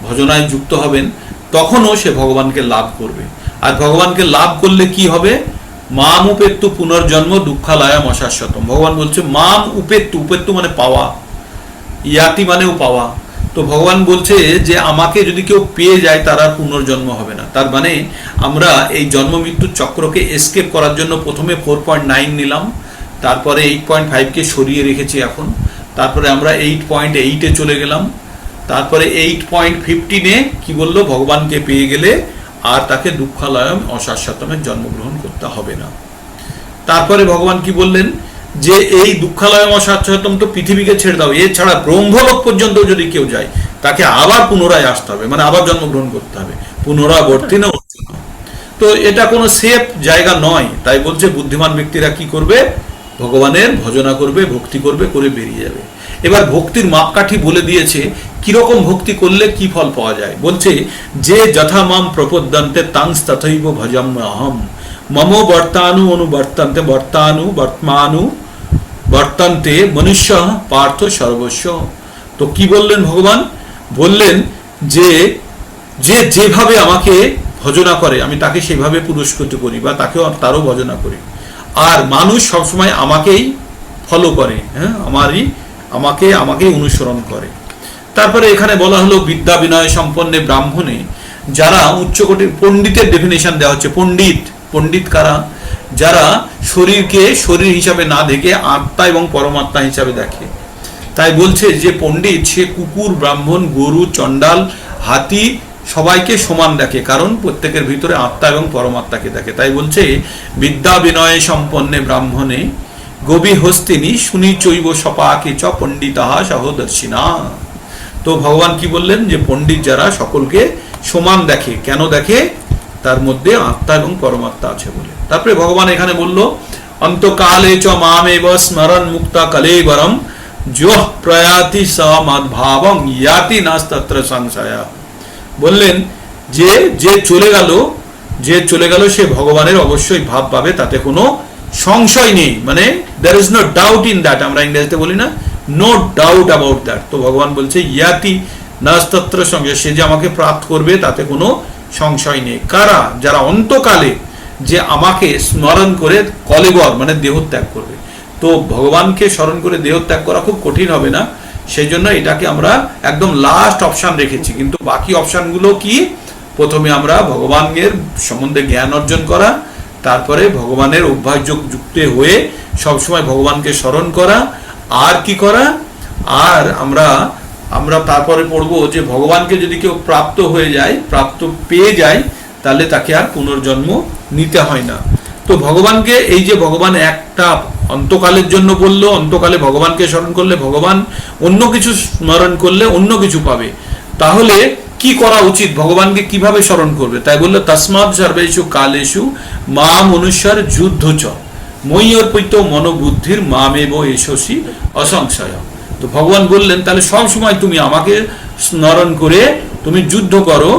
ভজনায় যুক্ত হবেন, তখনও সে ভগবানকে লাভ করবে। আর ভগবানকে লাভ করলে কি হবে? মাম উপেত্তু পুনর্জন্ম দুঃখালয়াম অশাশ্বতম। ভগবান বলছে মাম উপেত্তু, উপেত্তু মানে পাওয়া, ইয়াতি মানেও পাওয়া। তো ভগবান বলছে যে আমাকে যদি কেউ পেয়ে যায় তার আর পুনর্জন্ম হবে না। তার মানে আমরা এই জন্ম মৃত্যুর চক্রকে এসকেপ করার জন্য প্রথমে 4.9 নিলাম, তারপরে 8.5কে সরিয়ে রেখেছি এখন, তারপরে আমরা 8.8-এ চলে গেলাম, তারপরে 8.15-এ কি বললো? ভগবানকে পেয়ে গেলে আর তাকে দুঃখালয়ম অশাশ্বতমের জন্মগ্রহণ করতে হবে না। তারপরে ভগবান কি বললেন? যে এই দুঃখালয়ম অশাশ্বতম তো পৃথিবীকে ছেড়ে দাও, এছাড়া ব্রহ্মলোক পর্যন্ত যদি কেউ যায় তাকে আবার পুনরায় আসতে হবে, মানে আবার জন্মগ্রহণ করতে হবে, পুনরাবর্তী না। তো এটা কোনো সেফ জায়গা নয়। তাই বলছে বুদ্ধিমান ব্যক্তিরা কি করবে? ভগবানের ভজনা করবে, ভক্তি করবে, করে বেরিয়ে যাবে। এবার ভক্তির মাপকাঠি বলে দিয়েছে কিরকম ভক্তি করলে কি ফল পাওয়া যায়। বলছে যে যথা মাম প্রপদ্যন্তে তাংস তথৈব ভজম অহম মম বর্তানু অনুবর্তন্তে বর্তানু বর্তমানু বর্তন্তে মনুষ্য পার্থ সর্বস্ব। তো কি বললেন ভগবান? বললেন যে যে যেভাবে আমাকে ভজনা করে আমি তাকে সেভাবে পুরস্কৃত করি, বা তাকেও তারও ভজনা করি। আর মানুষ সবসময় আমাকেই ফলো করে, হ্যাঁ, আমাকেই অনুসরণ করে। তারপরে এখানে বলা হলো বিদ্যা বিনয় সম্পন্নে ব্রাহ্মণে, যারা উচ্চকোটির পণ্ডিতের ডেফিনেশন দেওয়া হচ্ছে। পণ্ডিত কারা? যারা শরীরকে শরীর হিসাবে না দেখে আত্মা এবং পরমাত্মা হিসাবে দেখে। তাই বলছে যে পণ্ডিত সে কুকুর, ব্রাহ্মণ, গরু, চণ্ডাল, হাতি সবাইকে সমান দেখে, কারণ প্রত্যেকের ভিতরে আত্মা এবং পরমাত্মাকে দেখে। তাই বলছে বিদ্যা বিনয় সম্পন্নে ব্রাহ্মণে গবি হস্তিনী শুনি চৈব সপাকে চ পণ্ডিতাহা সহদর্শিনা। তো ভগবান কি বললেন? যে পণ্ডিত যারা সকলকে সমান দেখে। কেন দেখে? তার মধ্যে আত্মা এবং পরমাত্মা আছে বলে। তারপরে ভগবান এখানে বলল অন্তকালে চ মামেব স্মরণ মুক্তা কলেবরম যোহ প্রয়াতি স মদ্ভাবং ইয়াতি নাস্তত্র সংশয়। বললেন যে যে চলে গেল সে ভগবানের অবশ্যই ভাব পাবে, তাতে কোনো সংশয় নেই। মানে there is no doubt in that, আমরা ইংরেজিতে বলি না, no doubt about that। তো ভগবান বলছে ইয়াতি নাস্তত্র সংশয়, সে যে আমাকে প্রাপ্ত করবে তাতে কোনো সংশয় নেই। কারা? যারা অন্তকালে যে আমাকে স্মরণ করে কলেবর মানে দেহ ত্যাগ করবে। তো ভগবানকে স্মরণ করে দেহ ত্যাগ করা খুব কঠিন হবে না, সেই জন্য এটাকে আমরা একদম লাস্ট অপশন রেখেছি। কিন্তু বাকি অপশনগুলো কি? প্রথমে আমরা ভগবানের সম্বন্ধে জ্ঞান অর্জন করা, তারপরে ভগবানের অভ্যাস যুক্ত হয়ে সবসময় ভগবানকে স্মরণ করা, আর কি করা? আর আমরা তারপরে পড়বো যে ভগবানকে যদি কেউ প্রাপ্ত হয়ে যায়, প্রাপ্ত পেয়ে যায়, তাহলে তাকে আর পুনর্জন্ম নিতে হয় না। তো ভগবানকে, এই যে ভগবান একটা অন্তকালের জন্য বললো, অন্তকালে ভগবানকে স্মরণ করলে ভগবান, অন্য কিছু স্মরণ করলে অন্য কিছু পাবে। তাহলে কি করা উচিত? ভগবানকে কিভাবে স্মরণ করবে? তাই বললো তস্মাৎ সর্বেষু কালেষু মা মনুষ্যর যুদ্ধ চ মই অর্পিত মনোবুদ্ধির মামেব এসসি অসংশয়। তো ভগবান বললেন তাহলে সব সময় তুমি আমাকে স্মরণ করে তুমি যুদ্ধ করো,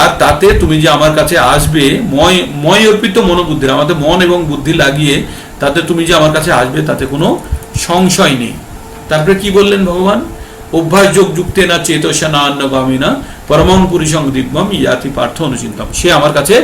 আর তাতে তুমি যে আমার কাছে আসবে, মই অর্পিত মনোবুদ্ধির, আমাদের মন এবং বুদ্ধি লাগিয়ে তাতে তুমি যে আমার কাছে আসবে তাতে কোনো সংশয় নেই। তারপরে কি বললেন ভগবান? অভ্যাস যোগ যুক্তে না চেতসা না অন্নগামী না পরমং পুরুষং দিব্যম ইয়াতি পার্থ অনুচিন্তম। সে আমার কাছে,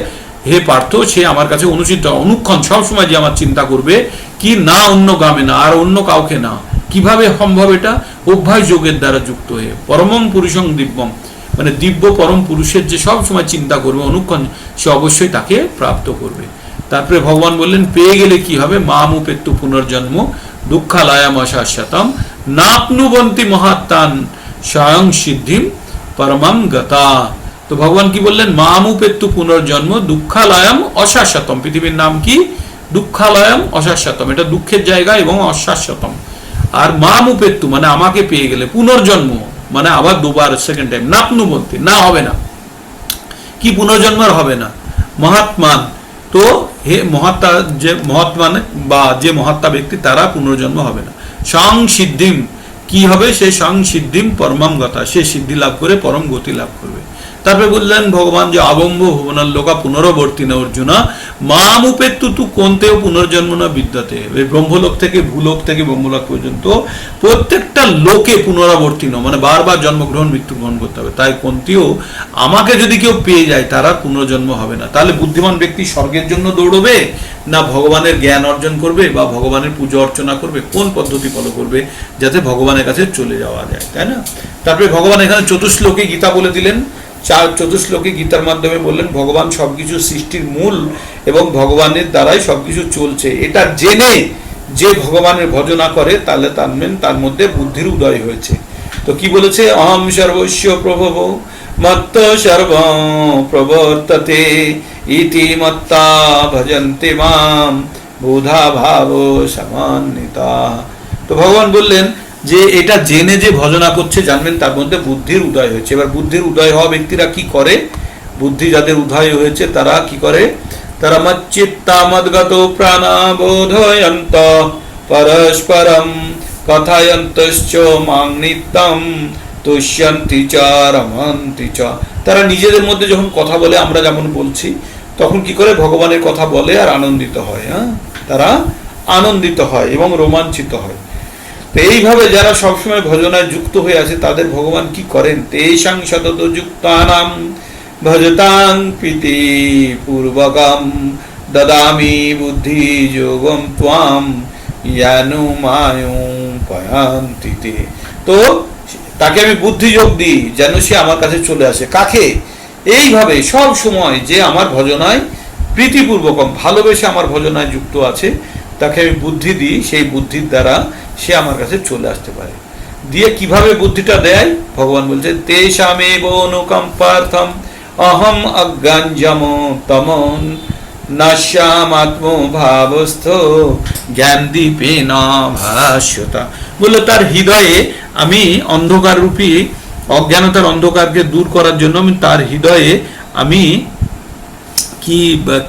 হে পার্থ, সে আমার কাছে অনুচিন্ত, অনুক্ষণ সবসময় যে আমার চিন্তা করবে, কি না অন্যগামী না, আর অন্য কাউকে না। কিভাবে সম্ভব এটা? অভ্যাস যোগের দ্বারা যুক্ত হয়ে পরমং পুরুষং দিব্যম, মানে দিব্য পরম পুরুষের যে সব সময় চিন্তা করবে অনুক্ষণ, সে অবশ্যই তাকে প্রাপ্ত করবে। তারপরে ভগবান বললেন পেয়ে গেলে কি হবে? মাম উপেত্তু পুনর্জন্ম দুঃখালয়াম অশাশ্বতম নাপ্নুবন্তি মহাত্তান স্বয়ং সিদ্ধিম পরমম গতা। তো ভগবান কি বললেন? মাম উপেত্তু পুনর্জন্ম দুঃখালয়াম অশাশ্বতম। পৃথিবীর নাম কি? দুঃখালয়াম অশাশ্বতম, এটা দুঃখের জায়গা এবং অশাশ্বতম। আর মাম উপেত্তু মানে আমাকে পেয়ে গেলে, পুনর্জন্ম মানে আবার দুবার, সেকেন্ড টাইম, নাপ্নুবন্তি না হবে না। কি পুনর্জন্ম হবে না? মহাত্মান, তো হে মহাত্মা, যে মহাত্মান বা যে মহাত্মা ব্যক্তি তারা পুনর্জন্ম হবে না। সংসিদ্ধিম কি হবে? সে সংসিদ্ধিম পরমম গতা, সে সিদ্ধি লাভ করে পরম গতি লাভ করবে। তারপরে বললেন ভগবান যে অবম্ভ ভুবনার লোকা পুনরবর্তী না অর্জুনা মাম উপেত্তু তু কোনতেও পুনর্জন্ম না বিদ্যাতে। ব্রহ্মলোক থেকে ভূলোক থেকে ব্রহ্মলোক পর্যন্ত প্রত্যেকটা লোকে পুনরাবর্তী ন, মানে বারবার জন্মগ্রহণ মৃত্যুগ্রহণ করতে হবে। তাই কোনটিও আমাকে যদি কেউ পেয়ে যায় তারা পুনর্জন্ম হবে না। তাহলে বুদ্ধিমান ব্যক্তি স্বর্গের জন্য দৌড়বে না ভগবানের জ্ঞান অর্জন করবে বা ভগবানের পুজো অর্চনা করবে, কোন পদ্ধতি ফলো করবে যাতে ভগবানের কাছে চলে যাওয়া যায়, তাই না? তারপরে ভগবান এখানে চতুশ্লোকে গীতা বলে দিলেন। চতুশ্লোকে গীতার মাধ্যমে বললেন ভগবান সবকিছু সৃষ্টির মূল এবং ভগবানের দ্বারাই সবকিছু চলছে। এটা জেনে যে ভগবানের ভজনা করে তাহলে তার মধ্যে বুদ্ধির উদয় হয়েছে। তো কি বলেছে, অহম সর্বস্ব প্রভব মত্ত সর্ব প্রবর্ততে ইতি মত্তা ভজন্তে মাম বুধা ভাব সমান্বিতা। তো ভগবান বললেন যে এটা জেনে যে ভজনা করছে জানবেন তার মধ্যে বুদ্ধির উদয় হয়েছে। এবার বুদ্ধির উদয় হওয়া ব্যক্তিরা কি করে, বুদ্ধি যাদের উদয় হয়েছে তারা কি করে, তারা মচ্চিত্তা মদ্গত প্রাণাবোধয়ন্ত পরস্পরম কথায়ন্তশ্চ মাং নিত্যম তুষ্যন্তি চ রমন্তি চ। তারা নিজেদের মধ্যে যখন কথা বলে, আমরা যেমন বলছি, তখন কি করে ভগবানের কথা বলে আর আনন্দিত হয়। তারা আনন্দিত হয় এবং রোমাঞ্চিত হয়। তো এইভাবে যারা সবসময় ভজনায় যুক্ত হয়ে আছে তাদের ভগবান কি করেন, তেষাং সতত যুক্তানাম ভজতাং প্রীতি পূর্বকম দদামি বুদ্ধি যোগম ত্বাম ইয়ানুমায়ুপয়ান্তি তে। তো তাকে আমি বুদ্ধি যোগ দিই যেন সে আমার কাছে চলে আসে। কাকে? এইভাবে সব সময় যে আমার ভজনায় প্রীতিপূর্বকম ভালোবেসে আমার ভজনায় যুক্ত আছে তাকে আমি বুদ্ধি দিই, সেই বুদ্ধির দ্বারা সে আমার কাছে চলে আসতে পারে। দিয়ে কিভাবে বুদ্ধিটা দেয় ভগবান বলছে, তেষামেব অনুকম্পার্থম অহম অজ্ঞানজম তমন নাশ্যামাত্ম ভাবস্থ জ্ঞান দীপে না ভাস্যতা। বললো তার হৃদয়ে আমি অন্ধকার রূপী অজ্ঞানতার অন্ধকারকে দূর করার জন্য আমি তার হৃদয়ে আমি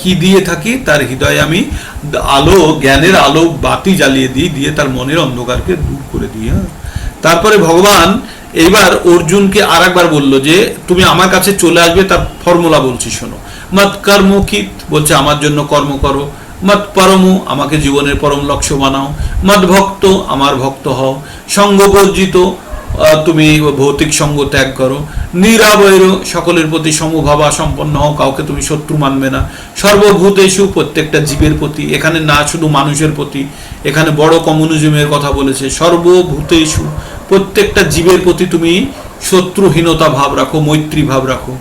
কি দিয়ে থাকি, তার হৃদয়ে আমি আলো, জ্ঞানের আলো বাতি জ্বালিয়ে দিই, দিয়ে তার মনের অন্ধকারকে দূর করে দিই। তারপরে ভগবান এইবার অর্জুনকে আর একবার বললো যে তুমি আমার কাছে চলে আসবে, তার ফর্মুলা বলছি শোনো। মত কর্মকিত বলছে আমার জন্য কর্ম করো, মত পরম আমাকে জীবনের পরম লক্ষ্য বানাও, মত ভক্ত আমার ভক্ত হও, সঙ্গ বর্জিত তুমি ভৌতিক সঙ্গ ত্যাগ করো, নিরাবৈর সকলের প্রতি সমভাবা সম্পন্ন হও, কাউকে তুমি শত্রু মানবে না, সর্বভূতেষু প্রত্যেকটা জীবের প্রতি, এখানে না শুধু মানুষের প্রতি, এখানে বড় কমিউনিজমের কথা বলেছে, সর্বভূতেষু প্রত্যেকটা জীবের প্রতি তুমি শত্রুহীনতা ভাব রাখো, মৈত্রী ভাব রাখো,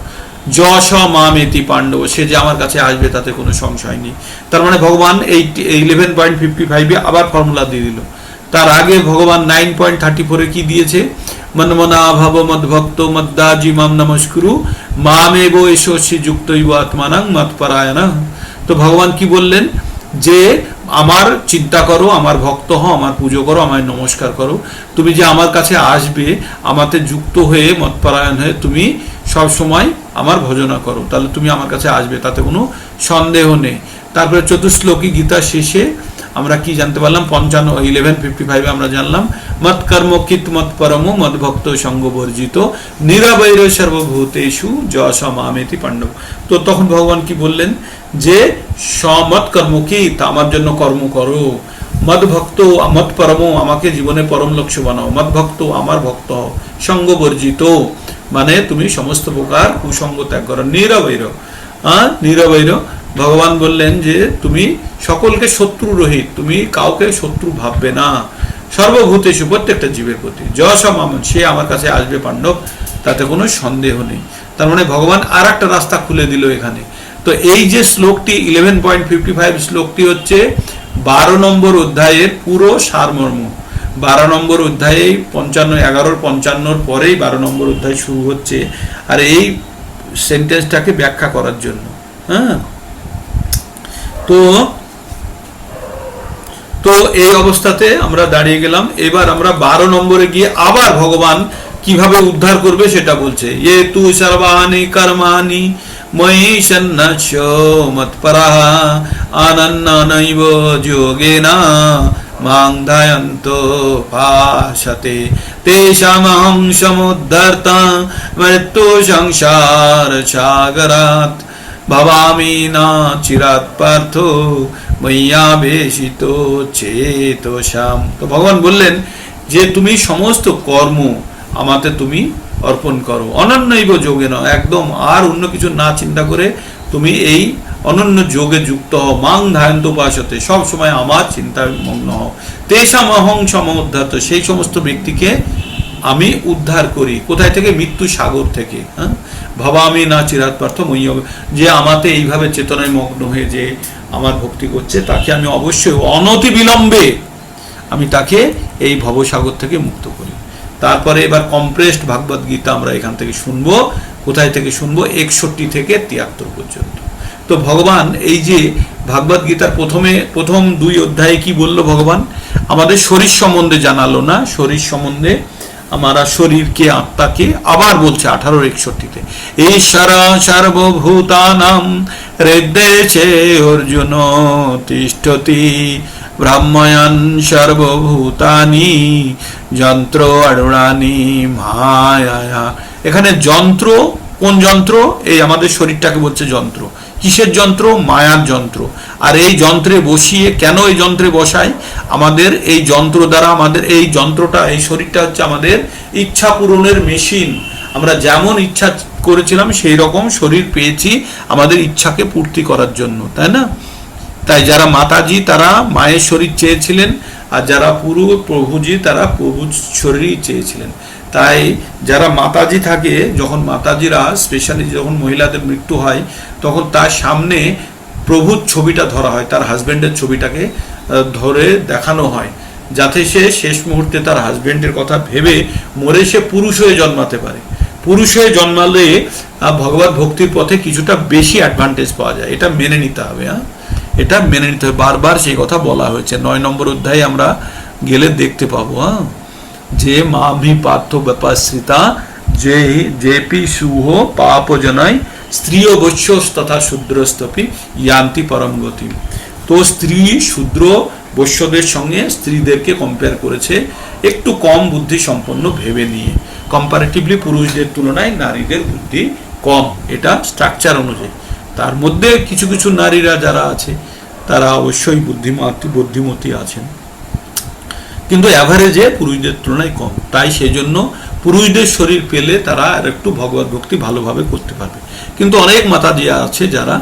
যশ মামেতি পাণ্ডব, সে যে আমার কাছে আসবে তাতে কোনো সংশয় নেই। তার মানে ভগবান এই 11.55 আবার ফর্মুলা দিয়ে দিল। তার আগে ভগবান 9.34 কি দিয়েছে, মনমনা ভাব মদ্ভক্ত মদ্দাজি মাম নমস্কুরু মামেব এসোসি যুক্তৈব আত্মানাং মৎপরায়ণ। তো ভগবান কি বললেন যে আমার চিন্তা করো, আমার ভক্ত হও, আমার পুজো করো, আমায় নমস্কার করো, তুমি যে আমার কাছে আসবে আমাতে যুক্ত হয়ে মৎপরায়ণ হয়ে তুমি সব সময় আমার ভজনা করো, তাহলে তুমি আমার কাছে আসবে, তাতে কোনো সন্দেহ নেই। তারপরে চতুশ্লোকী গীতা শেষে আমরা কি জানতে পারলাম, 11.55 আমরা জানলাম মত কর্মকিত মত পরম মত ভক্ত সঙ্গ বর্জিত নিরাবৈর সর্বভূতেষু যশ মামেতি পাণ্ডব। তো তখন ভগবান কি বললেন যে মত কর্মকিত আমার জন্য কর্ম করো, মদ ভক্ত মত পরম আমাকে জীবনে পরম লক্ষ্য বানাও, মত ভক্ত আমার ভক্ত হও, সঙ্গ বর্জিত মানে তুমি সমস্ত প্রকার কুসঙ্গ ত্যাগ করো, নিরাবৈর নিরাবৈর ভগবান বললেন যে তুমি সকলকে শত্রু রহিত, তুমি কাউকে শত্রু ভাববে না, সর্বভূতেষু প্রত্যেকটা জীবের প্রতি যশ মামন সে আমার কাছে আসবে পাণ্ডব, তাতে কোনো সন্দেহ নেই। তার মানে ভগবান আর একটা রাস্তা খুলে দিল এখানে। তো এই যে শ্লোকটি 11.55 শ্লোকটি হচ্ছে 12 নম্বর অধ্যায়ের পুরো সারমর্ম। 12 নম্বর অধ্যায়ে 11:55 পরেই 12 নম্বর অধ্যায় শুরু হচ্ছে, আর এই সেন্টেন্সটাকে ব্যাখ্যা করার জন্য। তো এই অবস্থাতে আমরা দাঁড়িয়ে গেলাম। এবার আমরা 12 নম্বরে গিয়ে আবার ভগবান কিভাবে উদ্ধার করবে সেটা বলছে, ये तु सर्वाणि कर्माणि मयि सन्न्यस्य मत्परः अनन्यनैव योगेन মাং ধায়ন্তো পাশতে তেষামহং সমুদ্ধর্তা মৃত্যু সংসার সাগরাত ভবামি না চিরাত পার্থ ময়্যাবেশিত চেতসাম। তো ভগবান বললেন যে তুমি সমস্ত কর্ম আমাতে তুমি অর্পণ করো, অনন্যৈব যোগেন, একদম আর অন্য কিছু না চিন্তা করে তুমি এই অনন্য যোগে যুক্ত হও। মাং ধ্যায়ন্ত উপাসতে, সব সময় আমার চিন্তায় মগ্ন হও। তেষাম অহং সমুদ্ধত, সেই সমস্ত ব্যক্তিকে আমি উদ্ধার করি। কোথায় থেকে? মৃত্যু সাগর থেকে। হ্যাঁ, ভবামি না চিরাত পার্থ ময়্য, যে আমাতে এইভাবে চেতনায় মগ্ন হয়ে যে আমার ভক্তি করছে তাকে আমি অবশ্যই অনতি বিলম্বে আমি তাকে এই ভবসাগর থেকে মুক্ত করি। তারপরে এবার কম্প্রেসড ভাগবত গীতা আমরা এখান থেকে শুনবো। কোথায় থেকে শুনবো? 61 থেকে 73 পর্যন্ত। তো ভগবান এই যে ভাগবত গীতার প্রথম 2 অধ্যায়ে কি বললো ভগবান? আমাদের শরীর সম্বন্ধে জানালো না, শরীর সম্বন্ধে हमारा शरीर के आत्मा के आबार बोलছে 1861 ईश्वर सर्वभूतानां हृदये अर्जुन तिष्ठति ब्रह्मयन् सर्वभूतानि যন্ত্র অরুণানি মায়া। এখানে যন্ত্র, কোন যন্ত্র? এই আমাদের শরীরটাকে বলছে যন্ত্র। কিসের যন্ত্র? মায়ার যন্ত্র। আর এই যন্ত্রে বসিয়ে, কেন এই যন্ত্রে বসাই? আমাদের এই যন্ত্র দ্বারা, আমাদের এই যন্ত্রটা, এই শরীরটা হচ্ছে আমাদের ইচ্ছা পূরণের মেশিন। আমরা যেমন ইচ্ছা করেছিলাম সেই রকম শরীর পেয়েছি আমাদের ইচ্ছাকে পূর্তি করার জন্য, তাই না? তাই যারা মাতাজি তারা মায়ের শরীর চেয়েছিলেন, আর যারা প্রভুজি তারা প্রভুর শরীরই চেয়েছিলেন। তাই যারা মাতাজি থাকে, যখন মাতাজিরা স্পেশালি যখন মহিলাদের মৃত্যু হয় তখন তার সামনে প্রভুর ছবিটা ধরা হয়, তার হাজবেন্ডের ছবিটাকে ধরে দেখানো হয়, যাতে সে শেষ মুহূর্তে তার হাজবেন্ডের কথা ভেবে মরে সে পুরুষ হয়ে জন্মাতে পারে। পুরুষ হয়ে জন্মালে ভগবত ভক্তির পথে কিছুটা বেশি অ্যাডভান্টেজ পাওয়া যায়। এটা মেনে নিতে হবে। হ্যাঁ, এটা মেনে নিতে হবে। বারবার সেই কথা বলা হয়েছে। 9 নম্বর অধ্যায়ে আমরা গেলে দেখতে পাবো। হ্যাঁ, যে মামি পার্থ ব্যাপাশ্রিতা যে জেপি সুহ পাপজনয় স্ত্রী ও বৈশ্য তথা শূদ্রস্তপি ইয়ান্তি পরম গতি। তো স্ত্রী শূদ্র বৈশ্যদের সঙ্গে স্ত্রীদেরকে কম্পেয়ার করেছে একটু কম বুদ্ধি সম্পন্ন ভেবে নিয়ে। কম্পারেটিভলি পুরুষদের তুলনায় নারীদের বুদ্ধি কম, এটা স্ট্রাকচার অনুযায়ী। তার মধ্যে কিছু কিছু নারীরা যারা আছে তারা অবশ্যই বুদ্ধিমতী আছেন, কিন্তু অ্যাভারেজে পুরুষদের তুলনায় কম। তাই সেই জন্য পুরুষদের শরীর পেলে তারা আর একটু ভগবত ভক্তি ভালোভাবে করতে পারবে। কিন্তু অনেক মাতাজি আছে যারা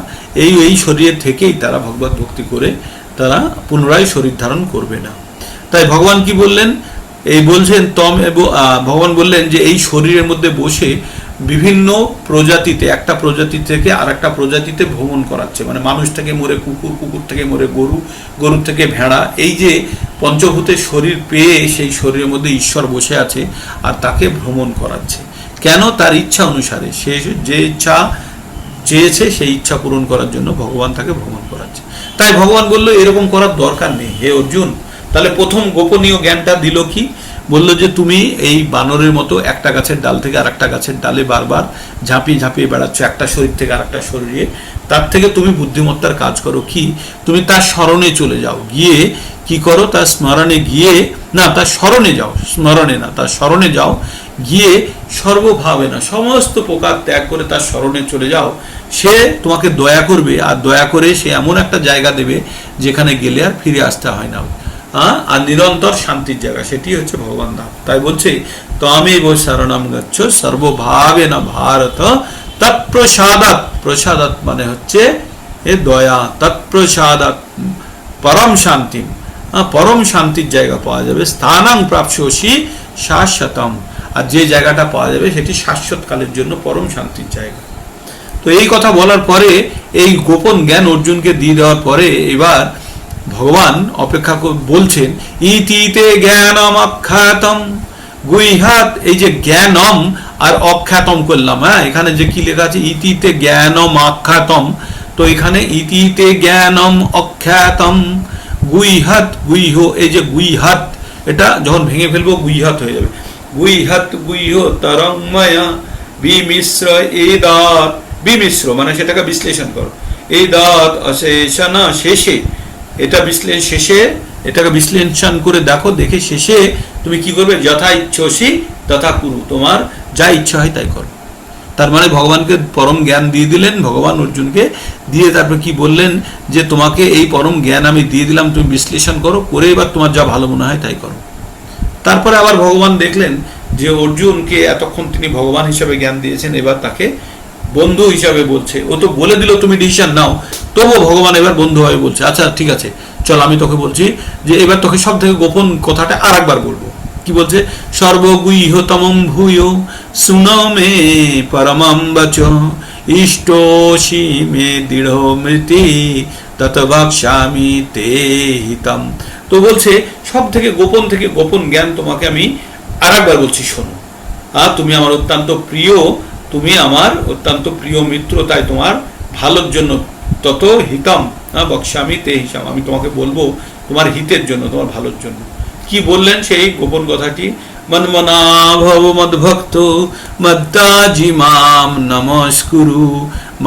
এই শরীরের থেকেই তারা ভগবত ভক্তি করে তারা পুনরায় শরীর ধারণ করবে না। তাই ভগবান কি বললেন? এই বলছেন ভগবান বললেন যে এই শরীরের মধ্যে বসে বিভিন্ন প্রজাতিতে, একটা প্রজাতি থেকে আর একটা প্রজাতিতে ভ্রমণ করাচ্ছে। মানে মানুষ থেকে মরে কুকুর, কুকুর থেকে মরে গরু, গরুর থেকে ভেড়া। এই যে পঞ্চভূতের শরীর পেয়ে সেই শরীরের মধ্যে ঈশ্বর বসে আছে আর তাকে ভ্রমণ করাচ্ছে। কেন? তার ইচ্ছা অনুসারে, সে যে ইচ্ছা চেয়েছে সেই ইচ্ছা পূরণ করার জন্য ভগবান তাকে ভ্রমণ করাচ্ছে। তাই ভগবান বললো এরকম করার দরকার নেই হে অর্জুন। তাহলে প্রথম গোপনীয় জ্ঞানটা দিল কি? বললো যে তুমি এই বানরের মতো একটা গাছের ডাল থেকে আর একটা গাছের ডালে বারবার ঝাঁপিয়ে ঝাঁপিয়ে বেড়াচ্ছ, একটা শরীর থেকে আর একটা শরীরে। তার থেকে তুমি বুদ্ধিমত্তার কাজ করো কি? তুমি তার স্মরণে চলে যাও, গিয়ে কি করো? তার স্মরণে গিয়ে, না তার স্মরণে যাও, স্মরণে না তার স্মরণে যাও, গিয়ে সর্বভাবে না সমস্ত প্রকার ত্যাগ করে তার স্মরণে চলে যাও। সে তোমাকে দয়া করবে, আর দয়া করে সে এমন একটা জায়গা দেবে যেখানে গেলে আর ফিরে আসতে হয় না, আর নিরন্তর শান্তির জায়গা, সেটি হচ্ছে ভগবান ধাম। তাই বলছে ত্বমেব শরণম গচ্ছ সর্বভাবে না ভারত তৎপ্রসাদাৎ। প্রসাদাৎ মানে হচ্ছে এ দয়া, তৎপ্রসাদাৎ পরম শান্তি, পরম শান্তির জায়গা পাওয়া যাবে। স্থানাং প্রাপ্স্যসি শাশ্বতম, আর যে জায়গাটা পাওয়া যাবে সেটি শাশ্বতকালের জন্য পরম শান্তির জায়গা। তো এই কথা বলার পরে, এই গোপন জ্ঞান অর্জুনকে দিয়ে দেওয়ার পরে এবার ভগবান অপেক্ষা বলছেন ইতিতে জ্ঞানম অখ্যাতম গুইহাত। এই যে জ্ঞানম আর অখ্যাতম করলাম, হ্যাঁ, এখানে যে কি লেখা আছে ইতিতে জ্ঞানম অখ্যাতম, তো এখানে ইতিতে জ্ঞানম অখ্যাতম গুইহাত গুইহ। এই যে গুইহাত, এটা যখন ভেঙে ফেলবো গুইহাত হয়ে যাবে। গুইহাত গুইহ তরঙ্গময়া বিমিশ্র এদাত। বিমিশ্র মানে সেটাকে বিশ্লেষণ করো। এদাত অশেষণ শেষে, এটা বিশ্লেষণ শেষে এটাকে বিশ্লেষণ করে দেখো, দেখে শেষে তুমি কি করবে, যথা ইচ্ছসি তথা কুরু, তোমার যা ইচ্ছা হয় তাই করো। তার মানে ভগবানকে পরম জ্ঞান দিয়ে দিলেন ভগবান অর্জুনকে, দিয়ে তারপর কি বললেন যে তোমাকে এই পরম জ্ঞান আমি দিয়ে দিলাম, তুমি বিশ্লেষণ করো, করে এবার তোমার যা ভালো মনে হয় তাই করো। তারপরে আবার ভগবান দেখলেন যে অর্জুনকে এতক্ষণ তিনি ভগবান হিসাবে জ্ঞান দিয়েছেন, এবার তাকে বন্ধু হিসাবে বলছে। ও তো বলে দিল তুমি ডিসিশন নাও, তবুও ভগবান এবার বন্ধু হয়ে বলছে আচ্ছা ঠিক আছে চল আমি তোকে বলছি যে এবার তোকে সব থেকে গোপন কথাটা আর একবার বলবো। কি বলছে, সর্বগুহ্যতমম ভূয় শুনো মে পরমম বচ ইষ্টোষি মে দৃঢ় মৃতি তত ভাক্ষ্যামি তে হিতম। তো বলছে সব থেকে গোপন জ্ঞান তোমাকে আমি আর একবার বলছি, শোনো। তুমি আমার অত্যন্ত প্রিয়, তুমি আমার অত্যন্ত প্রিয় মিত্র, তাই তোমার ভালোর জন্য তত হিতম বক্ষ্যামি তে হিসাম, আমি তোমাকে বলবো তোমার হিতের জন্য, তোমার ভালোর জন্য। কি বললেন সেই গোপন কথাটি, মন্মনা ভব মদ্ভক্ত মদ্দাজি মাম নমস্কুরু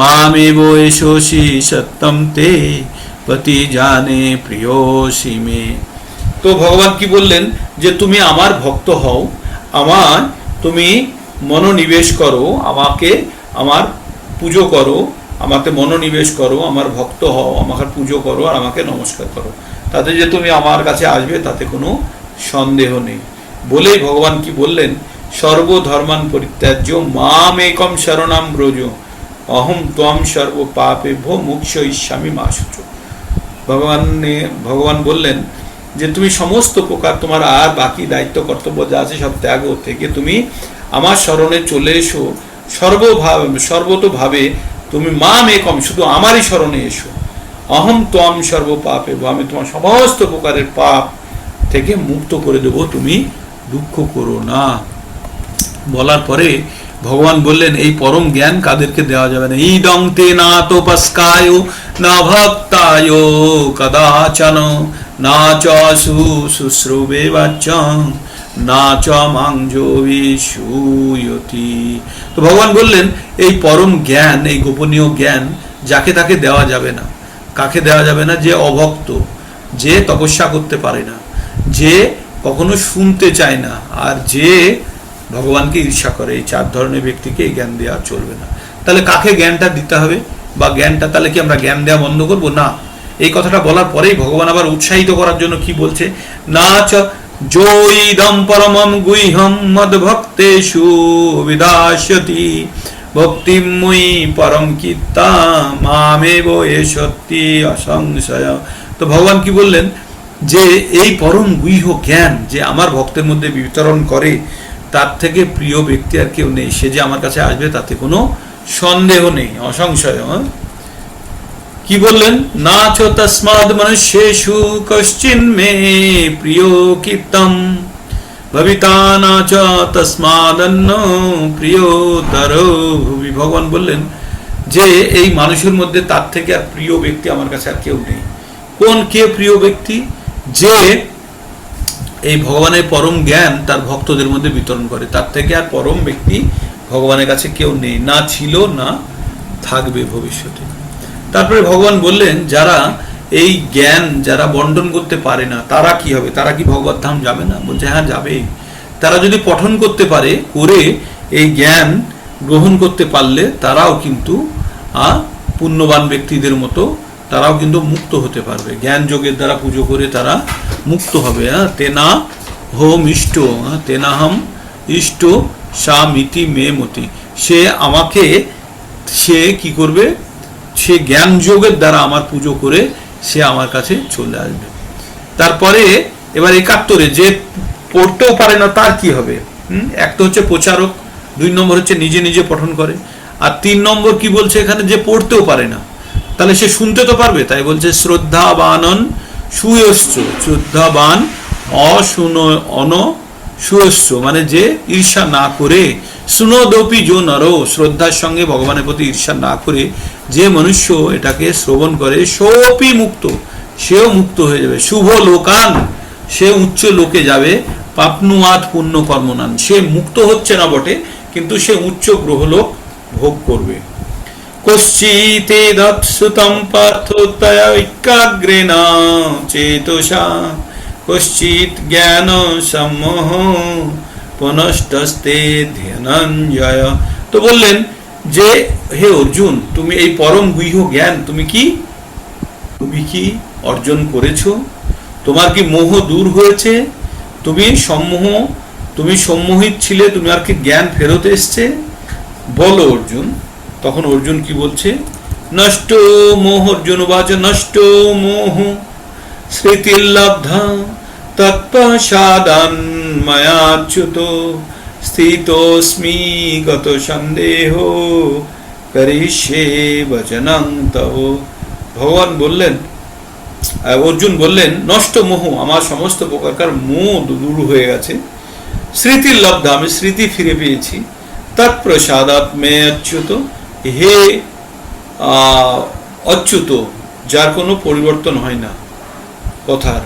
মামেব এষোষি সত্যম তে পতি জানে প্রিয়োষি মে। তো ভগবান কি বললেন যে তুমি আমার ভক্ত হও, আমার তুমি মনোনিবেশ করো, আমাকে আমার পুজো করো, আমাকে মনোনিবেশ করো, আমার ভক্ত হও, আমাকে পুজো করো আর আমাকে নমস্কার করো, তাতে যে তুমি আমার কাছে আসবে তাতে কোনো সন্দেহ নেই। বলেই ভগবান কি বললেন, সর্বধর্মান পরিত্যাজ্য মাম একম শরণাম ব্রজ অহম ত্বম সর্ব পাপেভ্যো মোক্ষয়িষ্যামি মা শুচো। ভগবান বললেন যে তুমি সমস্ত প্রকার তোমার আর বাকি দায়িত্ব কর্তব্য যা আছে সব ত্যাগ থেকে তুমি আমার শরণে চলে এসো, সর্বতোভাবে তুমি মাম একম, শুধু আমারই শরণে এসো। অহম ত্বম সর্ব পাপেভ্যো, আমি তোমার সমস্ত প্রকারের পাপ থেকে মুক্ত করে দেব, তুমি দুঃখ করো না। বলার পরে ভগবান বললেন এই পরম জ্ঞান কাদেরকে দেওয়া যাবে না, ইদং তে না তপস্কায় না ভক্তায় কদাচন না চ শুশ্রুবে বাচ্চং না চ মাংজোবি সুয়তি। তো ভগবান বললেন এই পরম জ্ঞান, এই গোপনীয় জ্ঞান যাকে তাকে দেওয়া যাবে না। কাকে দেওয়া যাবে না, যে অভক্ত, যে তপস্যা করতে পারে না, যে কখনো শুনতে চায় না, আর যে ভগবানকে ঈর্ষা করে, এই চার ধরনের ব্যক্তিকে এই জ্ঞান দেওয়া চলবে না। তাহলে কাকে জ্ঞানটা দিতে হবে, বা জ্ঞানটা তাহলে কি আমরা জ্ঞান দেওয়া বন্ধ করবো? না। এই কথাটা বলার পরেই ভগবান আবার উৎসাহিত করার জন্য কি বলছে, না চ জৈদম পরমম গুহ্যম মদ ভক্তেষু বিদাস্যতি ভক্তিম মুই পরম কীর্তা মামেব এষতি অসংশয়। তো ভগবান কি বললেন যে এই পরম গুহ্য জ্ঞান যে আমার ভক্তের মধ্যে বিতরণ করে, তার থেকে প্রিয় ব্যক্তি আর কেউ নেই, সে যে আমার কাছে আসবে তাতে কোনো সন্দেহ নেই, অসংশয়। কি বললেন, না চ তস্মাদ মনুষ্যেষু কশ্চিন মে প্রিয় কীর্তম ভবিতা না চ তস্মাদন্ন প্রিয়তর ভুবি। ভগবান বললেন যে এই মানুষের মধ্যে তার থেকে আর প্রিয় ব্যক্তি আমার কাছে আর কেউ নেই। কোন কে প্রিয় ব্যক্তি? যে এই ভগবানের পরম জ্ঞান তার ভক্তদের মধ্যে বিতরণ করে, তার থেকে আর পরম ব্যক্তি ভগবানের কাছে কেউ নেই, না ছিল না থাকবে ভবিষ্যতে। তারপরে ভগবান বললেন যারা এই জ্ঞান যারা বন্টন করতে পারে না তারা কি হবে, তারা কি ভগবত ধাম যাবে না? বলছে হ্যাঁ যাবে। তারা যদি পঠন করতে পারে, করে এই জ্ঞান গ্রহণ করতে পারলে তারাও কিন্তু পুণ্যবান ব্যক্তিদের মতো তারাও কিন্তু মুক্ত হতে পারবে, জ্ঞান যোগের দ্বারা পুজো করে তারা মুক্ত হবে। তেনা হোম ইষ্ট, তেনাহম ইষ্ট সা মিতি মে মতি। সে আমাকে, সে কি করবে, সে জ্ঞান যোগের দ্বারা আমার পুজো করে সে আমার কাছে চলে আসবে। তারপরে এবার ৭১ যে পড়তেও পারে না তার কি হবে? এক তো হচ্ছে প্রচারক, ২ নম্বর হচ্ছে নিজে নিজে পঠন করে, আর ৩ নম্বর কি বলছে এখানে, যে পড়তেও পারে না, তাহলে সে শুনতে তো পারবে। তাই বলছে শ্রদ্ধাবানন সুয়শ্চ, শ্রদ্ধাবান অশুন অন সুয়শ্চ, মানে যে ঈর্ষা না করে, শুনোদপি যো নর, শ্রদ্ধার সঙ্গে ভগবানের প্রতি ঈর্ষা না করে যে মনুষ্য এটাকে শ্রবণ করে, সোপি মুক্ত, সেও মুক্ত হয়ে যাবে। শুভ লোকান, সে উচ্চ লোকে যাবে। পাপনুয়াত পুণ্য কর্মনান, সে মুক্ত হচ্ছে না বটে, কিন্তু সে উচ্চ গ্রহলোক ভোগ করবে। কশ্চিতে দৎসুতম পার্থ তয়া একাগ্রেণ চেতসা কশ্চিৎ জ্ঞান সম্মোহ পুনস্তস্তে ধ্যানঞ্জয়। তো বললেন যে হে অর্জুন, তুমি এই পরম গুহ্য জ্ঞান তুমি কি অর্জন করেছো? তোমার কি মোহ দূর হয়েছে? তুমি সম্মোহিত ছিলে, তুমি আর কি জ্ঞান ফেরত এসছে? বলো অর্জুন। তখন অর্জুন কি বলছে? নষ্ট মোহ, অর্জুন বাচ নষ্ট মোহ স্মৃতির্লব্ধা তৎপশ্চাদান ময়াচ্যুত স্থিতোস্মি গত সন্দেহ করিষ্যে বচনং তব। ভগবান বললেন, অর্জুন বললেন, নষ্ট মোহ, আমার সমস্ত প্রকারকার মোহ দূর হয়ে গেছে। স্মৃতির লব্ধ, আমি স্মৃতি ফিরে পেয়েছি। তৎপ্রসাদাৎ মে অচ্যুত, হে অচ্যুত, যার কোনো পরিবর্তন হয় না কথার।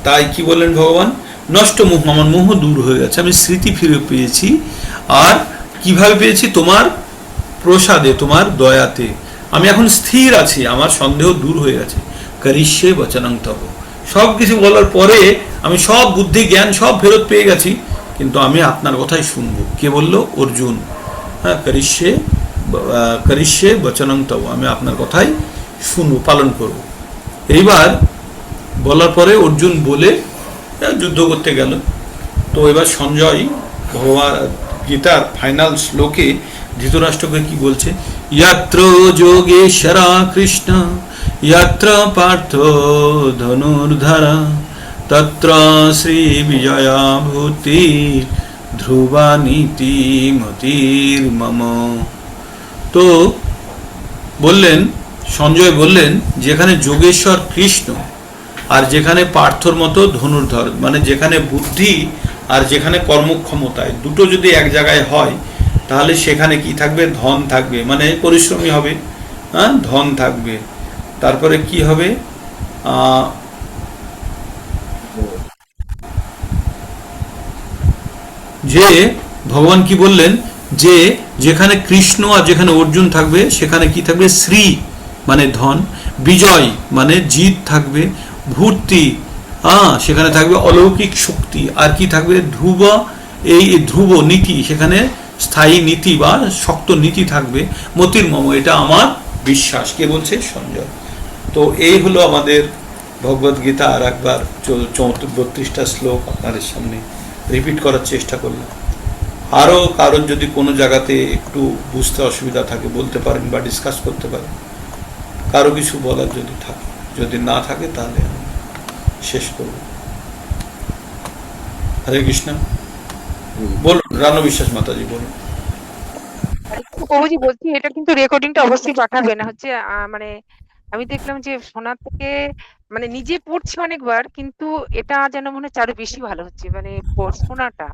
তাই কি বললেন ভগবান? নষ্ট মোহ, আমার মোহ দূর হয়ে গেছে, আমি স্মৃতি ফিরে পেয়েছি। আর কিভাবে পেয়েছি? তোমার প্রসাদে, তোমার দয়াতে আমি এখন স্থির আছি, আমার সন্দেহ দূর হয়ে গেছে। করিষ্যে বচনং তব, সব কিছু বলার পরে আমি সব বুদ্ধি জ্ঞান সব ফেরত পেয়ে গেছি, কিন্তু আমি আপনার কথাই শুনবো। কে বলল? অর্জুন। হ্যাঁ, করিষ্যে বচনং তব, আমি আপনার কথাই শুনবো, পালন করব। এইবার বলার পরে অর্জুন বলে যুদ্ধ করতে গেল। তো এবার সঞ্জয় ভগবান গীতার ফাইনাল শ্লোকে ধৃতরাষ্ট্রকে কি বলছে? যত্র যোগেশ্বরা কৃষ্ণ যত্র পার্থ ধনুর্ধরা তত্র শ্রী বিজয়া ভূতি ধ্রুবা নীতি মতির মম। তো বললেন, সঞ্জয় বললেন, যেখানে যোগেশ্বর কৃষ্ণ আর যেখানে পার্থর মতো ধনুর্ধর, মানে যেখানে বুদ্ধি আর যেখানে কর্মক্ষমতায় দুটো যদি এক জায়গায় হয়, তাহলে সেখানে কি থাকবে? ধন থাকবে, মানে পরিশ্রমী হবে। হ্যাঁ, ধন থাকবে। তারপরে কি হবে? যে ভগবান কি বললেন? যে যেখানে কৃষ্ণ আর যেখানে অর্জুন থাকবে, সেখানে কি থাকবে? শ্রী মানে ধন, বিজয় মানে জিত থাকবে, ভূতি সেখানে থাকবে অলৌকিক শক্তি, আর কি থাকবে? ধ্রুব, এই ধ্রুব নীতি, সেখানে স্থায়ী নীতি বা শক্ত নীতি থাকবে। মতির মম, এটা আমার বিশ্বাস। কে বলছে? সঞ্জয়। তো এই হলো আমাদের ভগবদ গীতা। আর একবার 32টা শ্লোক আপনাদের সামনে রিপিট করার চেষ্টা করলাম। আরও কারোর যদি কোনো জায়গাতে একটু বুঝতে অসুবিধা থাকে বলতে পারেন বা ডিসকাস করতে পারেন, কারো কিছু বলার যদি থাকে। যদি না থাকে তাহলে আমি শেষ করব। হরে কৃষ্ণ। বলুন রানু বিশ্বাস মাতাজি, বলুন। প্রভুজি বলছি, এটা কিন্তু রেকর্ডিংটা অবশ্যই পাঠাবেন। হচ্ছে মানে আমি দেখলাম যে শোনার থেকে মানে নিজে পড়ছি অনেকবার, কিন্তু এটা যেন মনে হচ্ছে আরো বেশি ভালো হচ্ছে, মানে শোনাটা।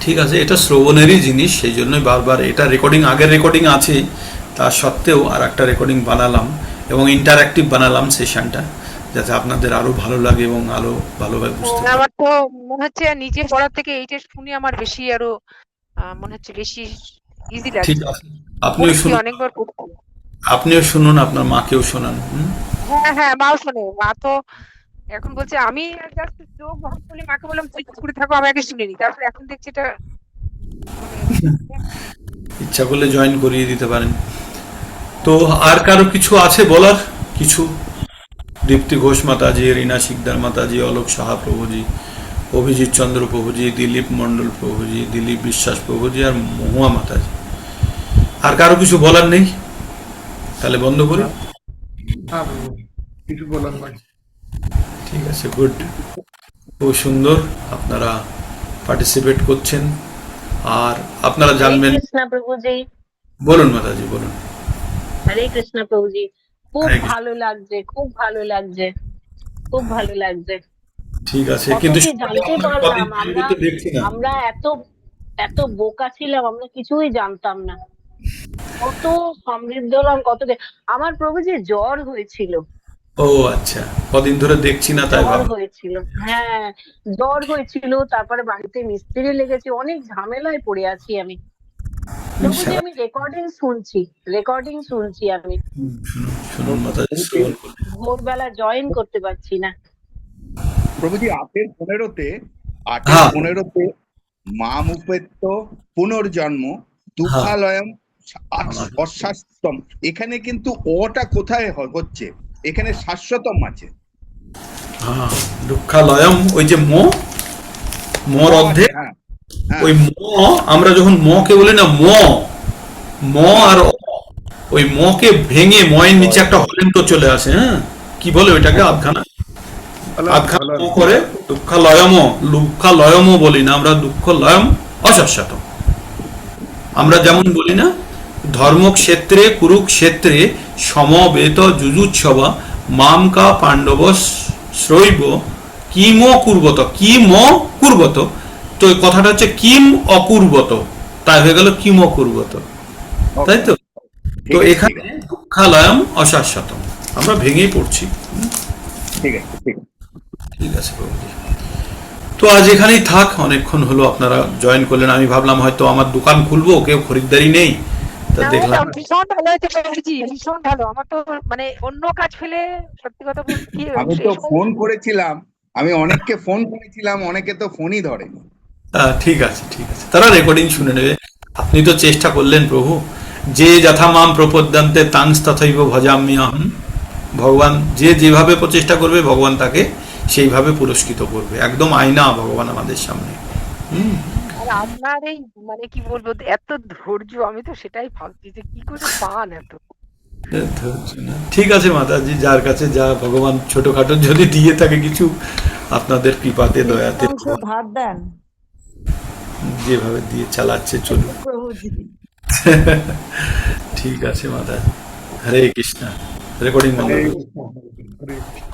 ঠিক আছে, এটা শ্রবণেরই জিনিস, সেই জন্যই বারবার এটা রেকর্ডিং, আগের রেকর্ডিং আছে, তা সত্ত্বেও আর একটা রেকর্ডিং বানালাম এবং ইন্টারঅ্যাক্টিভ বানালাম সেশনটা, যাতে আপনাদের আরো ভালো লাগে এবং আরো ভালোভাবে বুঝতে পারেন। আমার তো মনে হচ্ছে নিজে পড়ার থেকে এইটা শুনে আমার বেশি আরো মনে হচ্ছে বেশি ইজি ঠিক লাগছে। আছে, আপনিও পড়েছি শুনুন, অনেকবার পড়ছি। আপনিও শুনুন, আপনার মাকেও শোনান। হ্যাঁ হ্যাঁ, মাও শোনে। মা তো এখন বলছে, আমি জাস্ট চোখ বন্ধ করলে মাকে বললাম তুই চুপ করে থাকো, আমি আগে শুনে নি, তারপরে এখন দেখছি এটা মানে ইচ্ছা করলে জয়েন করিয়ে দিতে পারেন। তো আর কারো কিছু আছে বলার? কিছু? দীপ্তি ঘোষ মাতাজি, রীনা শিকদার মাতাজি, অলোক সাহা প্রভুজি, অভিজিৎ চন্দ্র প্রভুজি, দিলীপ মন্ডল প্রভুজি, দিলীপ বিশ্বাস প্রভুজি আর মহুয়া মাতাজি। আর কারো কিছু বলার নেই? তাহলে বন্ধ করি। হ্যাঁ প্রভু, কিছু বলার নাই। ঠিক আছে, গুড। খুব সুন্দর, আপনারা পার্টিসিপেট করছেন। আর আপনারা हरे জানবেন। कृष्णा प्रभु जी। বলুন মাতাজি, বলুন। হরে কৃষ্ণ প্রভু জি। খুব হরে কৃষ্ণ। ভালো লাগছে, খুব ভালো লাগছে, খুব ভালো লাগছে। ঠিক আছে, কত কিন্তু কি জানতে কদিন পারলাম ধরে আমরা। তো দেখছি না। আমরা এত এত বোকা ছিলাম, আমরা কিছুই জানতাম না। কত সমৃদ্ধ হলাম, আমার প্রভুজি জ্বর হয়েছিল। ও আচ্ছা, কদিন ধরে দেখছি না তাই জ্বর ভাব। হয়েছিল, হ্যাঁ জ্বর হয়েছিল। তারপরে বাড়িতে মিস্ত্রি লেগেছে, অনেক ঝামেলায় পড়ে আছি আমি। প্রভুজি আমি রেকর্ডিং শুনছি আমি। শুনুন শুনুন মাতাজি, শ্রবণ করুন। ভোরবেলা জয়েন করতে পারছি না। প্রভুজি 8-15-তে হ্যাঁ। 8-15-তে মাম উপেত্য পুনর্জন্ম দুঃখালয়ম অশাশ্বতম, এখানে কিন্তু ওটা কোথায় হচ্ছে, এখানে শাশ্বতম আছে। হ্যাঁ, দুঃখালয়ম, ওই যে মোর অর্ধে, হ্যাঁ হ্যাঁ ওই আমরা যখন কে বলি না আর ওই কে ভেঙে ময়ের নিচে একটা হলেন্ত চলে আসে। হ্যাঁ, কি বলে ওইটাকে? আধখানা আধখানা করে দুঃখালয়ম বলি না আমরা, দুঃখলয়ম অশাশ্বতম। আমরা যেমন বলি না, ধর্মক্ষেত্রে কুরুক্ষেত্রে সমবেত যুজুৎসবা মাম কা পাণ্ডব শ্রৈব কিম কুর্বত, তো এই কথাটা হচ্ছে কিম অকুর্বত, তাই হয়ে গেল কিম অকুর্বত, তাই তো? তো এখানে দুঃখালয়ম অশাশ্বতম আমরা ভেঙেই পড়ছি। ঠিক আছে, ঠিক আছে। ঠিক আছে প্রভুজি, তো আজ এখানেই থাক, অনেকক্ষণ হলো আপনারা জয়েন করলেন। আমি ভাবলাম হয়তো আমার দোকান খুলবো, কেউ খরিদ্দারি নেই, তা না, দেখলাম। ভীষণ ভালো হয়েছে প্রভুজি, ভীষণ ভালো। আমার তো মানে অন্য কাজ ফেলে সত্যি কথা বলতে কি আমি তো ফোন করেছিলাম, আমি অনেককে ফোন করেছিলাম, অনেকে তো ফোনই ধরেনি। ঠিক আছে, ঠিক আছে, তারা রেকর্ডিং শুনে নেবে। আপনি তো চেষ্টা করলেন প্রভু, যে যথা মাম প্রপদ্যন্তে তাংস তথৈব ভজামি অহম। ভগবান যে যেভাবে প্রচেষ্টা করবে, ভগবান তাকে সেইভাবে পুরস্কৃত করবে। একদম আয়না ভগবান আমাদের সামনে। আর আপনার এই মানে কি বলবো, এত ধৈর্য, আমি তো সেটাই ভাবছি যে কি করে পান এত। ঠিক আছে মাতাজি, যার কাছে যা ভগবান ছোটখাটো যদি দিয়ে থাকে কিছু, আপনাদের কৃপাতে দয়াতে অংশ ধার দেন যেভাবে দিয়ে চালাচ্ছে চলুন। প্রভুজি। ঠিক আছে মাতাজি, হরে কৃষ্ণ। রেকর্ডিং বন্ধ হরে করুন। কৃষ্ণ, হরে কৃষ্ণ।